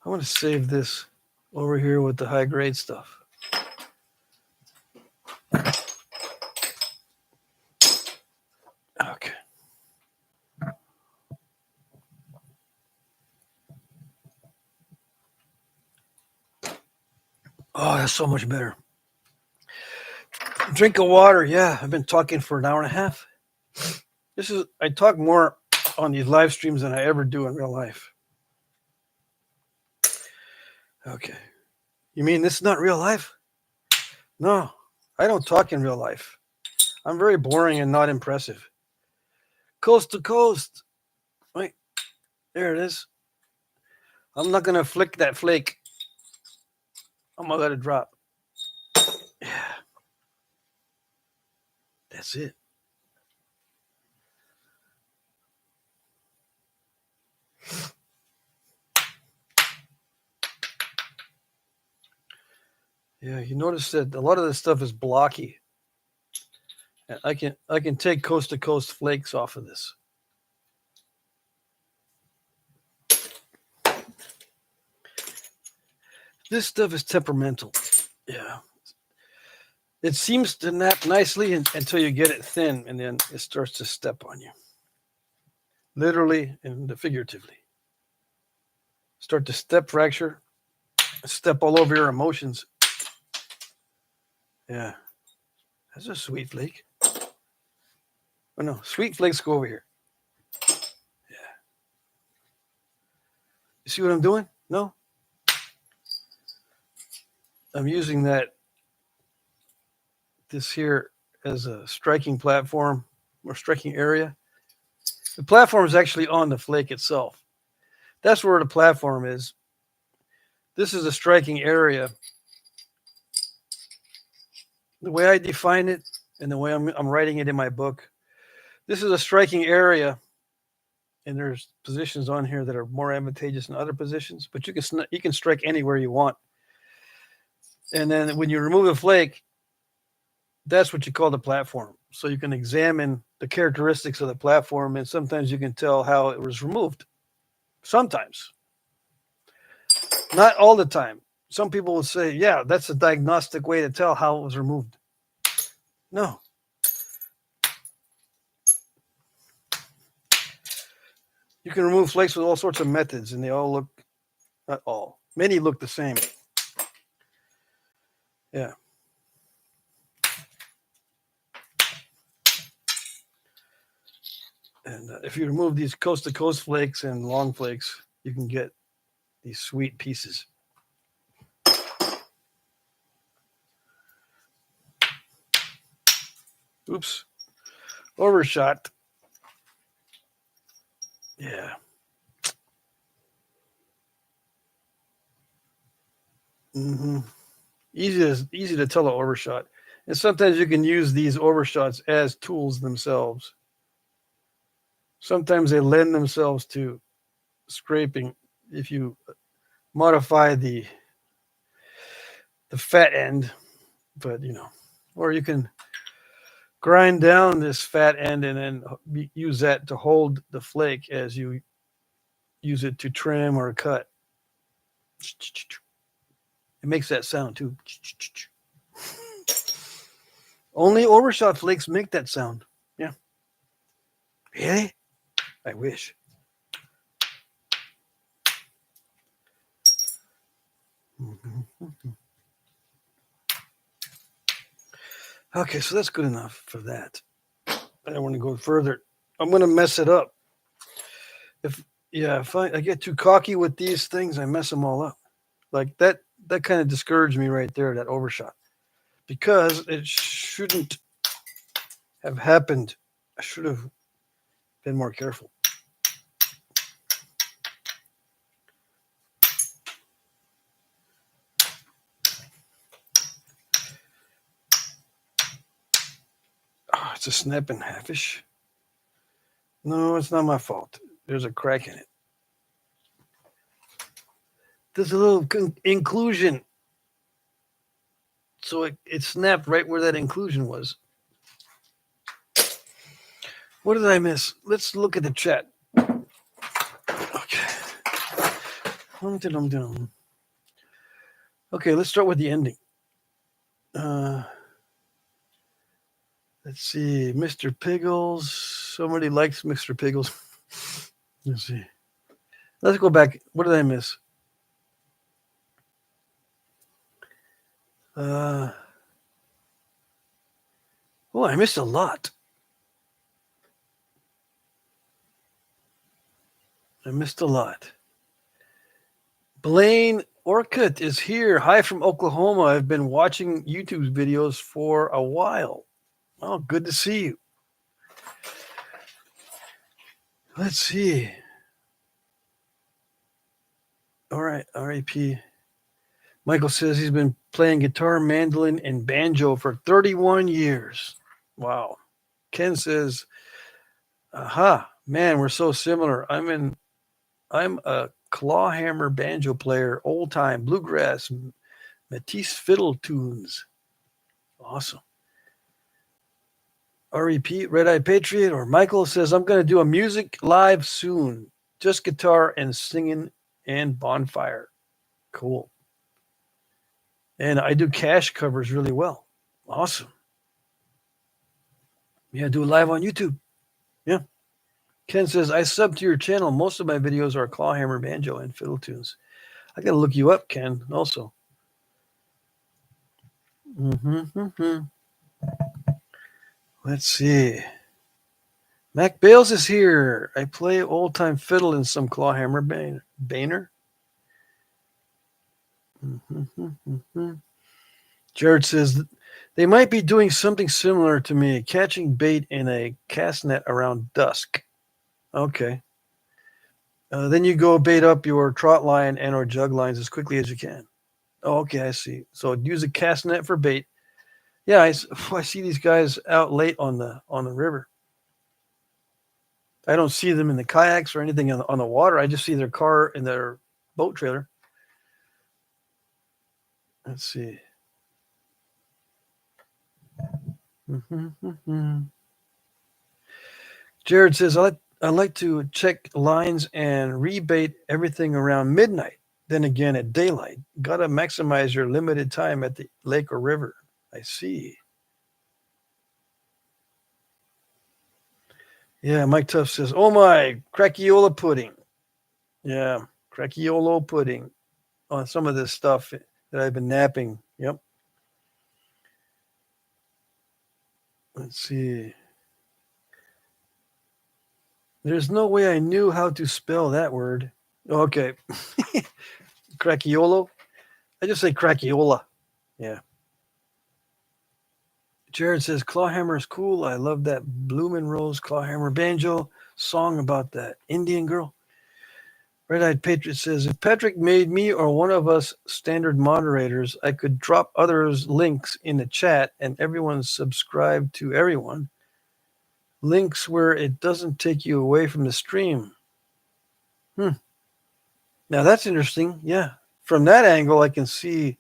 want to save this over here with the high grade stuff. Okay. Oh, that's so much better. Drink of water. Yeah, I've been talking for an hour and a half. I talk more on these live streams than I ever do in real life. Okay. You mean this is not real life? No, I don't talk in real life. I'm very boring and not impressive. Coast to coast. Wait, there it is. I'm not going to flick that flake. I'm going to let it drop. Yeah. That's it. Yeah, you notice that a lot of this stuff is blocky. And I can take coast to coast flakes off of this. This stuff is temperamental. Yeah. It seems to nap nicely until you get it thin, and then it starts to step on you. Literally and figuratively. Start to step fracture. Step all over your emotions. Yeah. That's a sweet flake. Oh no, sweet flakes go over here. Yeah. You see what I'm doing? No? I'm using this here as a striking platform or striking area. The platform is actually on the flake itself. That's where the platform is. This is a striking area. The way I define it and the way I'm writing it in my book, this is a striking area, and there's positions on here that are more advantageous than other positions, but you can strike anywhere you want. And then when you remove a flake, that's what you call the platform. So you can examine the characteristics of the platform, and sometimes you can tell how it was removed. Sometimes. Not all the time. Some people will say, yeah, that's a diagnostic way to tell how it was removed. No. You can remove flakes with all sorts of methods, and they all look, not all, many look the same. Yeah. And if you remove these coast-to-coast flakes and long flakes, you can get these sweet pieces. Oops. Overshot. Yeah. Easy to tell an overshot. And sometimes you can use these overshots as tools themselves. Sometimes they lend themselves to scraping if you modify the fat end, but or you can grind down this fat end and then use that to hold the flake as you use it to trim or cut. It makes that sound too. Only overshot flakes make that sound. Yeah. Really? I wish. Okay, so that's good enough for that. I don't want to go further. I'm going to mess it up. If I get too cocky with these things, I mess them all up. Like that that kind of discouraged me right there, that overshot, because it shouldn't have happened. I should have been more careful. Oh, it's a snap and halfish. No, it's not my fault. There's a crack in it. There's a little inclusion. So it snapped right where that inclusion was. What did I miss? Let's look at the chat. Okay. Okay, let's start with the ending. Let's see. Mr. Piggles. Somebody likes Mr. Piggles. Let's see. Let's go back. What did I miss? Oh, I missed a lot. Blaine Orcutt is here. Hi from Oklahoma. I've been watching YouTube's videos for a while. Well, good to see you. Let's see. All right, R.A.P. Michael says he's been playing guitar, mandolin, and banjo for 31 years. Wow. Ken says, aha, man, we're so similar. I'm a clawhammer banjo player, old time, bluegrass, Matisse fiddle tunes. Awesome. REP, Red Eye Patriot, or Michael says, I'm going to do a music live soon. Just guitar and singing and bonfire. Cool. And I do cash covers really well. Awesome. Yeah, do it live on YouTube. Yeah. Ken says, I sub to your channel. Most of my videos are clawhammer, banjo, and fiddle tunes. I got to look you up, Ken, also. Let's see. Mac Bales is here. I play old-time fiddle in some clawhammer Boehner. Jared says, they might be doing something similar to me, catching bait in a cast net around dusk. Okay. Then you go bait up your trot line and or jug lines as quickly as you can. Oh, okay, I see. So use a cast net for bait. Yeah, I see these guys out late on the river. I don't see them in the kayaks or anything on the water. I just see their car and their boat trailer. Let's see. Jared says, I like to check lines and rebait everything around midnight. Then again at daylight. Got to maximize your limited time at the lake or river. I see. Yeah, Mike Tuff says, oh my, crackiola pudding. Yeah, crackiola pudding on some of this stuff that I've been napping. Yep. Let's see. There's no way I knew how to spell that word. Okay. Crackiolo? I just say cracchiola. Yeah. Jared says, clawhammer is cool. I love that Bloomin' Rose clawhammer banjo song about that Indian girl. Red-Eyed Patriot says, if Patrick made me or one of us standard moderators, I could drop others' links in the chat and everyone subscribe to everyone. Links where it doesn't take you away from the stream. Now that's interesting. Yeah. From that angle, I can see.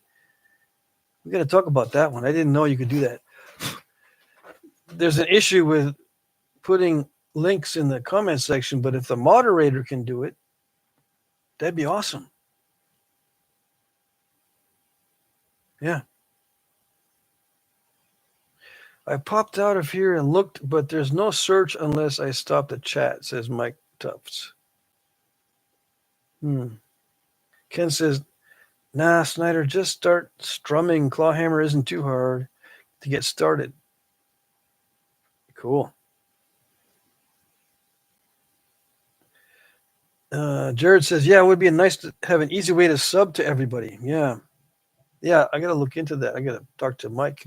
We got to talk about that one. I didn't know you could do that. There's an issue with putting links in the comment section, but if the moderator can do it, that'd be awesome. Yeah. I popped out of here and looked, but there's no search unless I stop the chat, says Mike Tufts. Ken says, nah, Snyder, just start strumming. Clawhammer isn't too hard to get started. Cool. Jared says, yeah, it would be nice to have an easy way to sub to everybody. Yeah. Yeah, I got to look into that. I got to talk to Mike.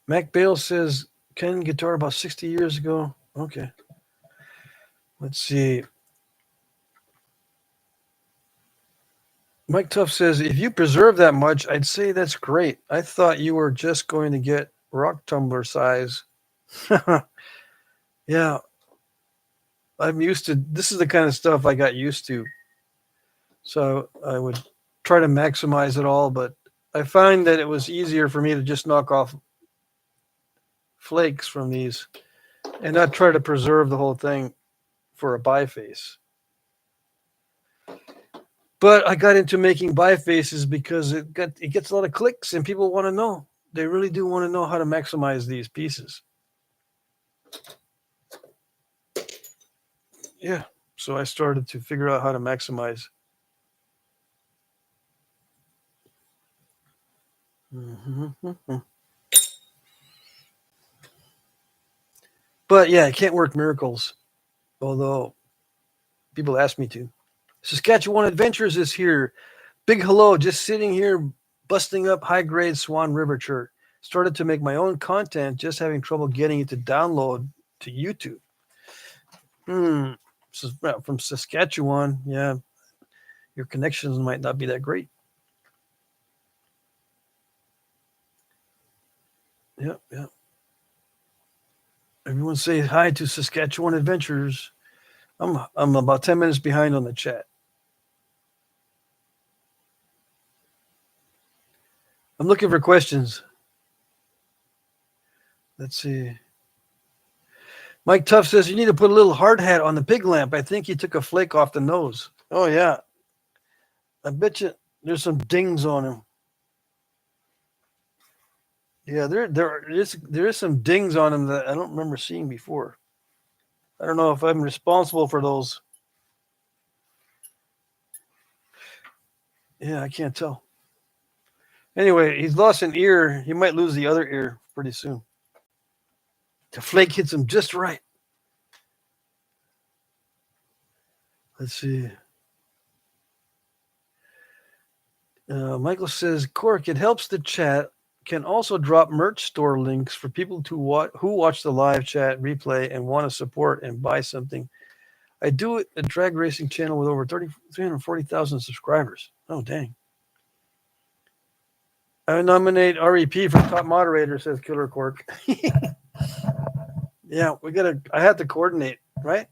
Mac Bale says, Ken guitar about 60 years ago. Okay. Let's see. Mike Tuff says, if you preserve that much, I'd say that's great. I thought you were just going to get rock tumbler size. Yeah, I'm used to, this is the kind of stuff I got used to. So I would try to maximize it all, but I find that it was easier for me to just knock off flakes from these and not try to preserve the whole thing for a biface. But I got into making bifaces because it gets a lot of clicks and people want to know. They really do want to know how to maximize these pieces. Yeah. So I started to figure out how to maximize. Mm-hmm. But yeah, I can't work miracles, although people ask me to. Saskatchewan Adventures is here. Big hello, just sitting here busting up high grade Swan River chert. Started to make my own content, just having trouble getting it to download to YouTube. From Saskatchewan, yeah, your connections might not be that great. Yeah. Everyone say hi to Saskatchewan Adventures. I'm about 10 minutes behind on the chat. I'm looking for questions. Let's see. Mike Tuff says you need to put a little hard hat on the pig lamp. I think he took a flake off the nose. Oh yeah. I bet you there's some dings on him. Yeah, there is some dings on him that I don't remember seeing before. I don't know if I'm responsible for those. Yeah, I can't tell. Anyway, he's lost an ear. He might lose the other ear pretty soon. The flake hits him just right. Let's see. Michael says, Cork, it helps the chat. Can also drop merch store links for people who watch the live chat replay and want to support and buy something. I do it a drag racing channel with over 340,000 subscribers. Oh, dang. I nominate REP for top moderator, says Killer Cork. Yeah, I have to coordinate, right?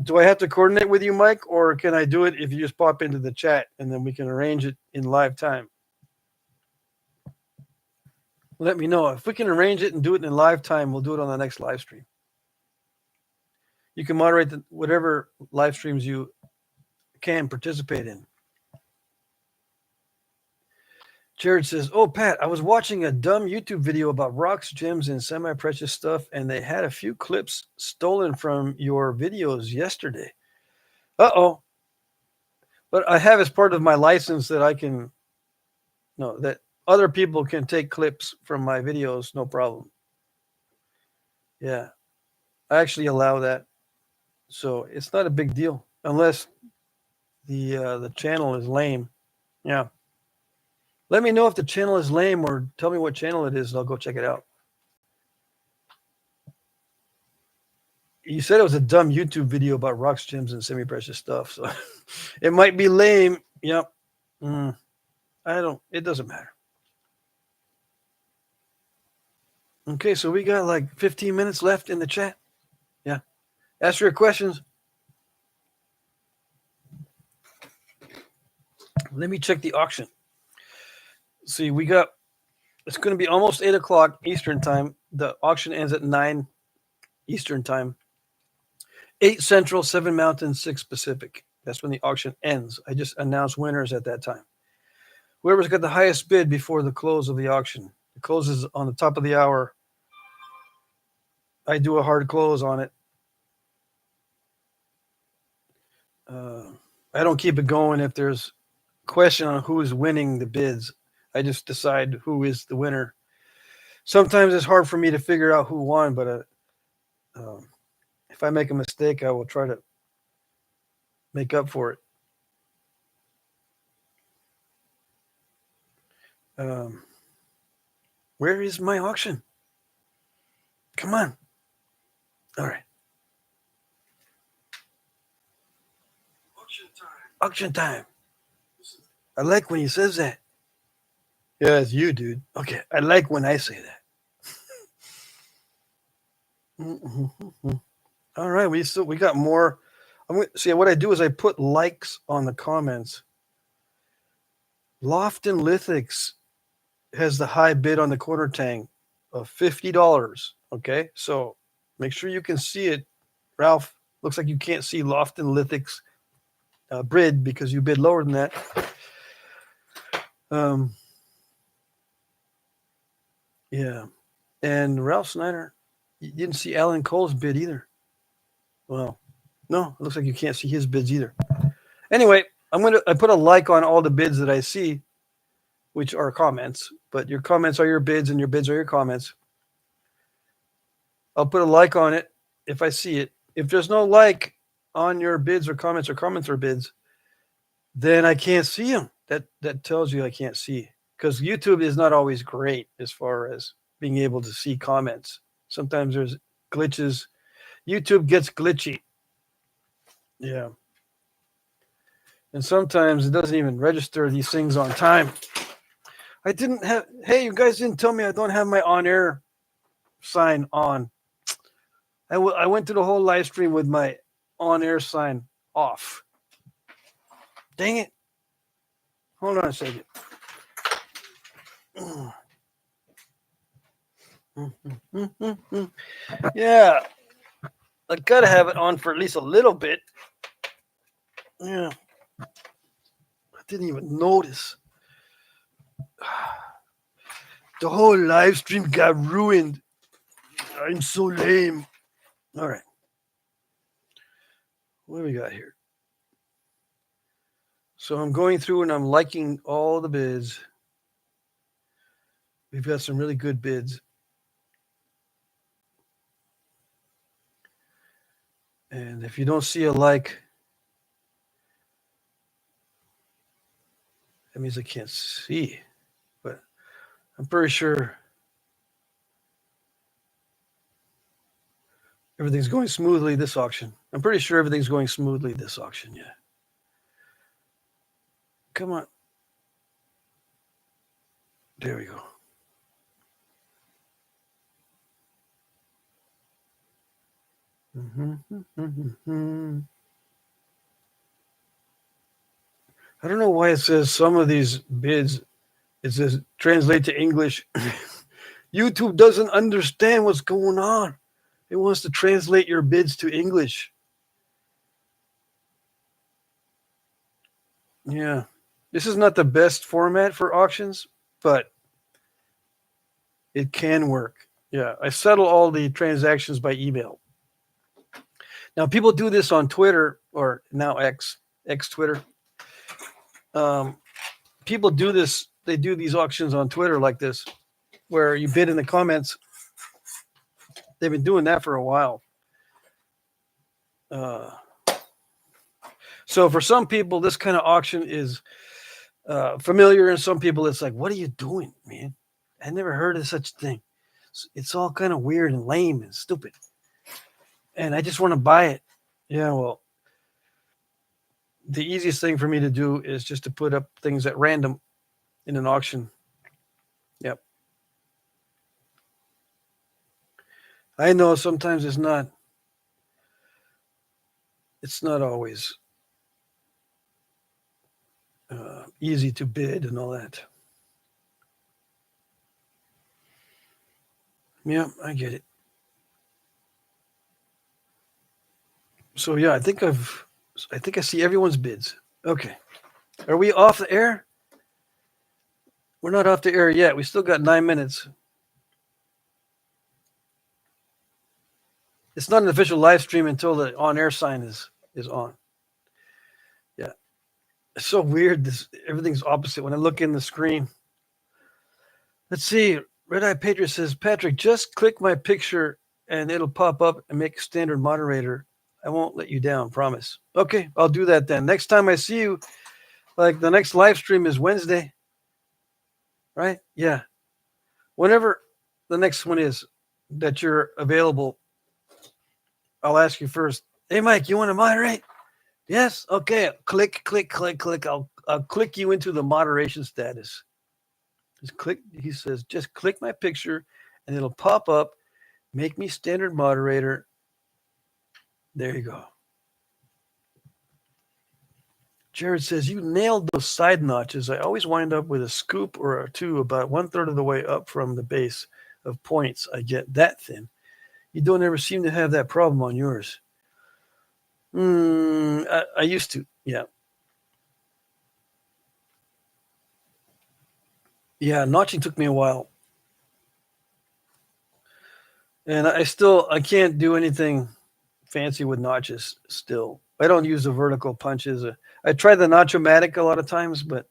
Do I have to coordinate with you, Mike, or can I do it if you just pop into the chat and then we can arrange it in live time? Let me know. If we can arrange it and do it in live time, we'll do it on the next live stream. You can moderate whatever live streams you can participate in. Jared says, oh, Pat, I was watching a dumb YouTube video about rocks, gems, and semi-precious stuff, and they had a few clips stolen from your videos yesterday. Uh-oh. But I have as part of my license that that other people can take clips from my videos, no problem. Yeah. I actually allow that. So it's not a big deal unless the channel is lame. Yeah. Let me know if the channel is lame or tell me what channel it is and I'll go check it out. You said it was a dumb YouTube video about rocks, gems, and semi-precious stuff. So it might be lame. Yep. It doesn't matter. Okay, so we got like 15 minutes left in the chat. Yeah. Ask your questions. Let me check the auction. See, it's going to be almost 8 o'clock Eastern time. The auction ends at 9 Eastern time. 8 Central, 7 Mountain, 6 Pacific. That's when the auction ends. I just announced winners at that time. Whoever's got the highest bid before the close of the auction. It closes on the top of the hour. I do a hard close on it. I don't keep it going if there's a question on who is winning the bids. I just decide who is the winner. Sometimes it's hard for me to figure out who won, but if I make a mistake, I will try to make up for it. Where is my auction? Come on. All right. Auction time. I like when he says that. Yeah, it's you, dude. Okay, I like when I say that. All right, we got more. I'm gonna see what I do is I put likes on the comments. Lofton Lithics has the high bid on the corner tang of $50. Okay, so make sure you can see it. Ralph, looks like you can't see Lofton Lithics bid because you bid lower than that. Yeah, and Ralph Snyder, you didn't see Alan Cole's bid either. Well, no, it looks like you can't see his bids either. Anyway, I put a like on all the bids that I see, which are comments, but your comments are your bids and your bids are your comments. I'll put a like on it if I see it. If there's no like on your bids or comments or bids, then I can't see them. That tells you I can't see, because YouTube is not always great as far as being able to see comments. Sometimes there's glitches. YouTube gets glitchy. Yeah. And sometimes it doesn't even register these things on time. Hey, you guys didn't tell me I don't have my on-air sign on. I went through the whole live stream with my on-air sign off. Dang it. Hold on a second. Yeah. I gotta have it on for at least a little bit. Yeah. I didn't even notice. The whole live stream got ruined. I'm so lame. All right. What do we got here? So I'm going through and I'm liking all the bids. We've got some really good bids. And if you don't see a like, that means I can't see. But I'm pretty sure everything's going smoothly this auction. I'm pretty sure everything's going smoothly this auction, yeah. Come on. There we go. I don't know why it says some of these bids, it says translate to English. YouTube doesn't understand what's going on. It wants to translate your bids to English. Yeah. This is not the best format for auctions, but it can work. Yeah. I settle all the transactions by email. Now, people do this on Twitter, or now X Twitter. People do this. They do these auctions on Twitter like this, where you bid in the comments. They've been doing that for a while. So for some people, this kind of auction is familiar, and some people it's like, what are you doing, man? I never heard of such a thing. It's all kind of weird and lame and stupid. And I just want to buy it. Yeah, well, the easiest thing for me to do is just to put up things at random in an auction. Yep. I know sometimes it's not always easy to bid and all that. Yeah, I get it. So yeah, I think I see everyone's bids. Okay. Are we off the air? We're not off the air yet. We still got 9 minutes. It's not an official live stream until the on-air sign is on. Yeah. It's so weird. Everything's opposite when I look in the screen. Let's see. Red Eye Patriot says, Patrick, just click my picture and it'll pop up and make standard moderator. I won't let you down, promise. Okay, I'll do that then. Next time I see you, like the next live stream is Wednesday. right? Yeah. Whenever the next one is that you're available, I'll ask you first. Hey, Mike, you want to moderate? Yes. Okay. Click, click, click, click. I'll click you into the moderation status. Just click. He says, just click my picture, and it'll pop up. Make me standard moderator. There you go. Jared says, you nailed those side notches. I always wind up with a scoop or two about 1/3 of the way up from the base of points. I get that thin. You don't ever seem to have that problem on yours. I used to, yeah. Yeah, notching took me a while. And I can't do anything fancy with notches still. I don't use the vertical punches. I try the Notch-O-Matic a lot of times, but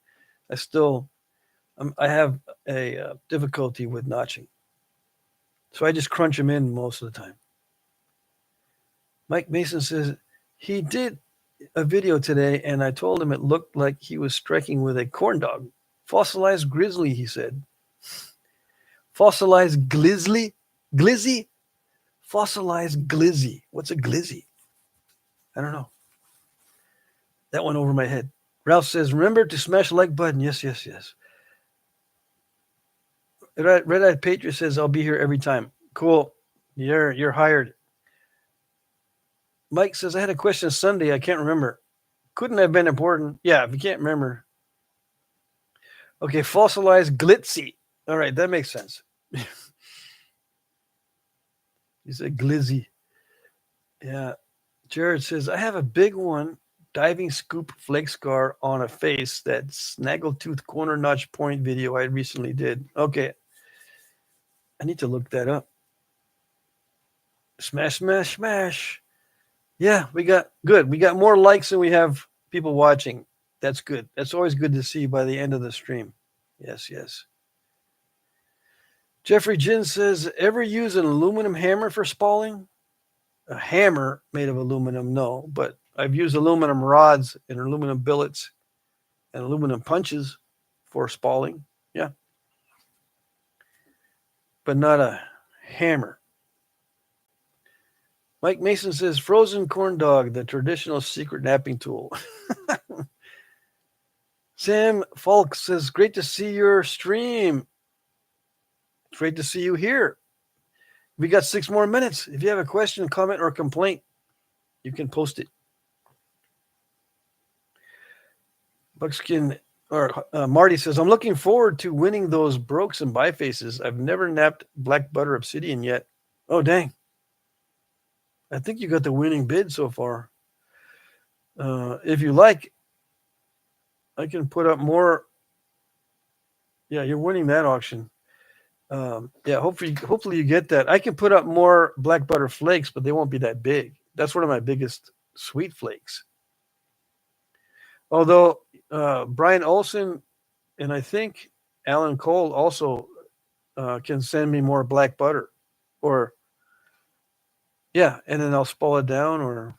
I have a difficulty with notching. So I just crunch them in most of the time. Mike Mason says he did a video today, and I told him it looked like he was striking with a corn dog. Fossilized grizzly, he said. Fossilized glizzy? Glizzy? Fossilized glizzy. What's a glizzy? I don't know. That went over my head. Ralph says, remember to smash the like button. Yes, yes, yes. Red-Eyed Patriot says, I'll be here every time. Cool. You're hired. Mike says, I had a question Sunday. I can't remember. Couldn't have been important. Yeah, if you can't remember. Okay, fossilized glitzy. All right, that makes sense. He said glizzy. Yeah. Jared says, I have a big one diving scoop flake scar on a face that snaggletooth corner notch point video I recently did. Okay. I need to look that up. Smash, smash, smash. Yeah, we got more likes than we have people watching. That's good. That's always good to see by the end of the stream. Yes, yes. Jeffrey Jin says, ever use an aluminum hammer for spalling? A hammer made of aluminum, no, but I've used aluminum rods and aluminum billets and aluminum punches for spalling. Yeah. But not a hammer. Mike Mason says, frozen corn dog, the traditional secret napping tool. Sam Falk says, great to see your stream. It's great to see you here. We got 6 more minutes. If you have a question, comment, or complaint, you can post it. Buckskin or Marty says, I'm looking forward to winning those brokes and bifaces. I've never napped black butter obsidian yet. Oh, dang. I think you got the winning bid so far. If you like, I can put up more. Yeah, you're winning that auction. Yeah, hopefully you get that. I can put up more black butter flakes, but they won't be that big. That's one of my biggest sweet flakes. Although Brian Olson and I think Alan Cole also can send me more black butter, or yeah, and then I'll spall it down or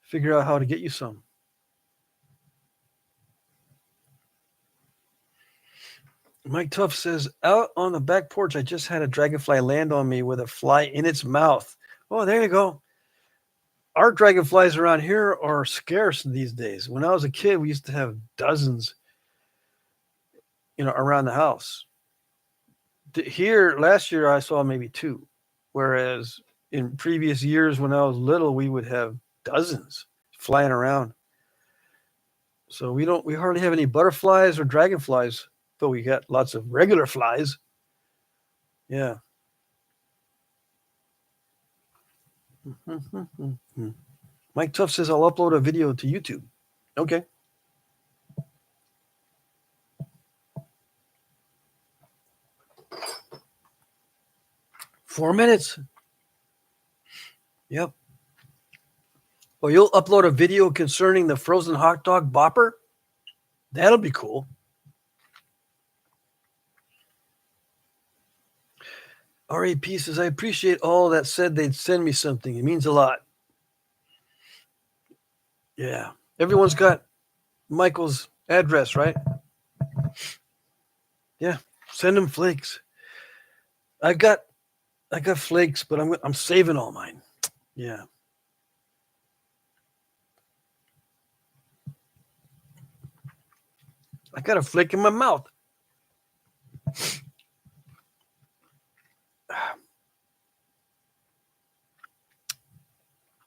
figure out how to get you some. Mike Tuff says, out on the back porch, I just had a dragonfly land on me with a fly in its mouth. Oh, there you go. Our dragonflies around here are scarce these days. When I was a kid, we used to have dozens, around the house. Here, last year, I saw maybe 2, whereas in previous years when I was little, we would have dozens flying around. So we hardly have any butterflies or dragonflies, but we got lots of regular flies. Yeah. Mike Tuff says, I'll upload a video to YouTube. Okay. Four minutes. Yep. Well, you'll upload a video concerning the frozen hot dog bopper? That'll be cool. RAP says, I appreciate all that said they'd send me something. It means a lot. Yeah. Everyone's got Michael's address, right? Yeah, send them flakes. I got flakes, but I'm saving all mine. Yeah. I got a flake in my mouth.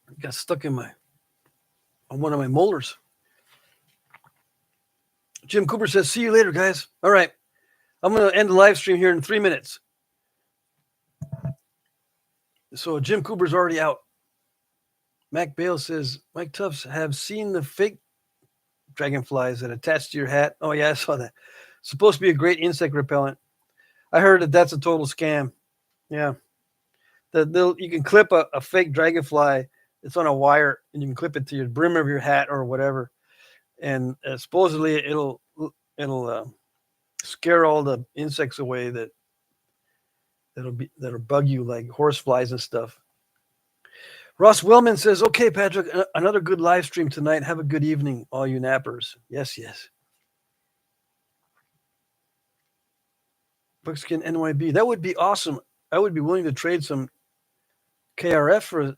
It got stuck on one of my molars. Jim Cooper says, "See you later, guys." All right. I'm going to end the live stream here in 3 minutes. So Jim Cooper's already out. Mac Bale says, Mike Tufts, have seen the fake dragonflies that attach to your hat? Oh, yeah, I saw that. Supposed to be a great insect repellent. I heard that that's a total scam. Yeah. You can clip a fake dragonfly. It's on a wire, and you can clip it to your brim of your hat or whatever. And supposedly it'll scare all the insects away that'll bug you, like horse flies and stuff. Ross Wellman says, "Okay, Patrick, another good live stream tonight. Have a good evening, all you nappers." Yes, yes. Buckskin NYB. That would be awesome. I would be willing to trade some KRF for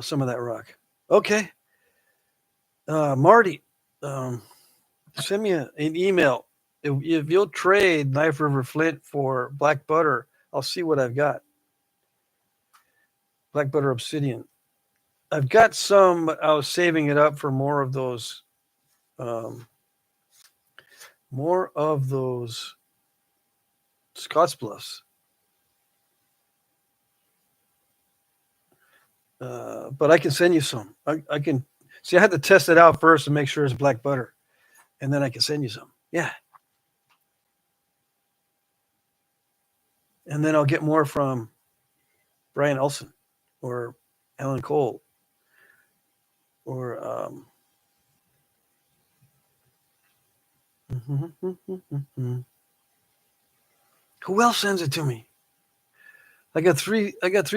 some of that rock. Okay. Marty, send me an email. If you'll trade Knife River Flint for black butter, I'll see what I've got. Black butter obsidian. I've got some, but I was saving it up for more of those Scotts Bluffs. But I can send you some. I can see. I had to test it out first to make sure it's black butter, and then I can send you some. Yeah, and then I'll get more from Brian Elson or Alan Cole or who else sends it to me? I got three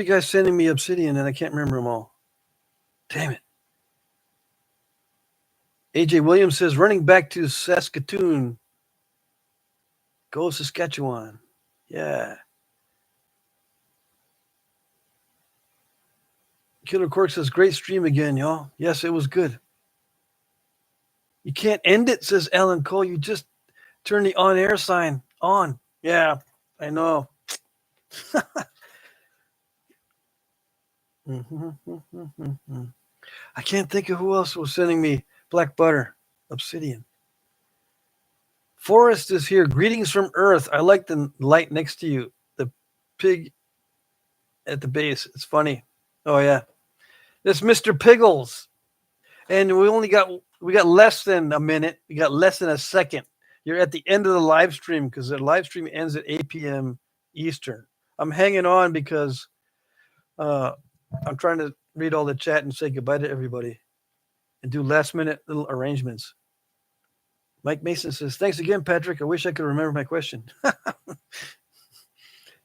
guys sending me obsidian, and I can't remember them all. Damn it. AJ Williams says, "Running back to Saskatoon. Go Saskatchewan." Yeah. Killer Cork says, "Great stream again, y'all." Yes, it was good. You can't end it, says Alan Cole. You just turn the on-air sign on. Yeah, I know. I can't think of who else was sending me black butter, obsidian. Forrest is here. Greetings from Earth. I like the light next to you. The pig at the base. It's funny. Oh yeah, it's Mr. Piggles, and we got less than a minute. We got less than a second. You're at the end of the live stream because the live stream ends at 8 p.m. Eastern. I'm hanging on because I'm trying to read all the chat and say goodbye to everybody and do last minute little arrangements. Mike Mason says, "Thanks again, Patrick. I wish I could remember my question."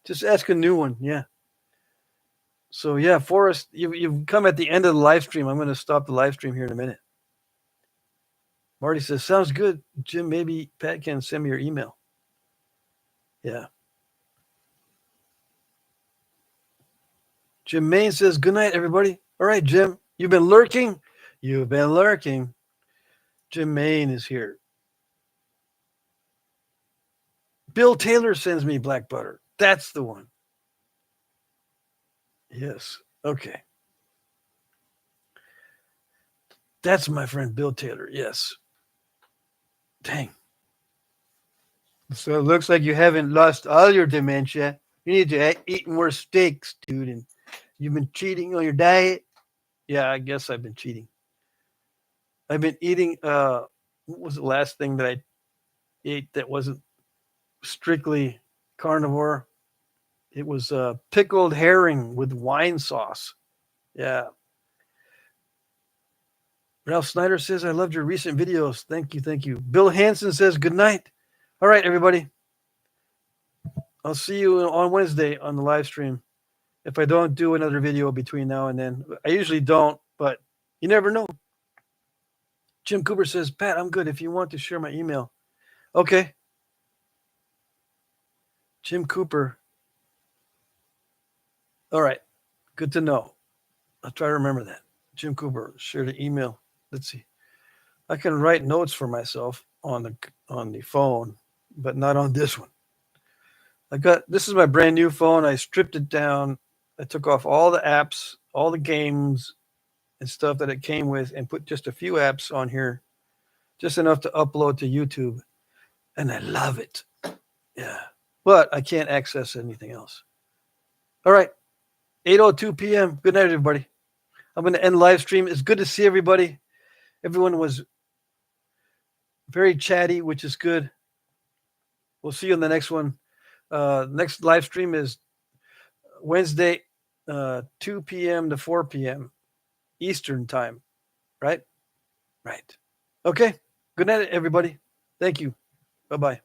Just ask a new one. Yeah. So yeah, Forrest, you've come at the end of the live stream. I'm going to stop the live stream here in a minute. Marty says, "Sounds good, Jim. Maybe Pat can send me your email." Yeah. Jim Main says, "Good night, everybody." All right, Jim, you've been lurking. You've been lurking. Jim Main is here. Bill Taylor sends me black butter. That's the one. Yes. Okay. That's my friend Bill Taylor. Yes. Dang. So it looks like you haven't lost all your dementia. You need to eat more steaks, dude. And you've been cheating on your diet. Yeah, I guess I've been cheating. I've been eating. What was the last thing that I ate that wasn't strictly carnivore? It was pickled herring with wine sauce. Yeah. Ralph Snyder says, "I loved your recent videos. Thank you. Thank you." Bill Hansen says, "Good night." All right, everybody. I'll see you on Wednesday on the live stream. If I don't do another video between now and then. I usually don't, but you never know. Jim Cooper says, "Pat, I'm good if you want to share my email." Okay. Jim Cooper. All right. Good to know. I'll try to remember that. Jim Cooper shared an email. Let's see. I can write notes for myself on the phone, but not on this one. This is my brand new phone. I stripped it down. I took off all the apps, all the games and stuff that it came with, and put just a few apps on here, just enough to upload to YouTube. And I love it. Yeah. But I can't access anything else. All right. 8:02 p.m. Good night, everybody. I'm going to end live stream. It's good to see everybody. Everyone was very chatty, which is good. We'll see you on the next one. Next live stream is Wednesday, 2 p.m. to 4 p.m. Eastern time. Right? Right. Okay. Good night, everybody. Thank you. Bye-bye.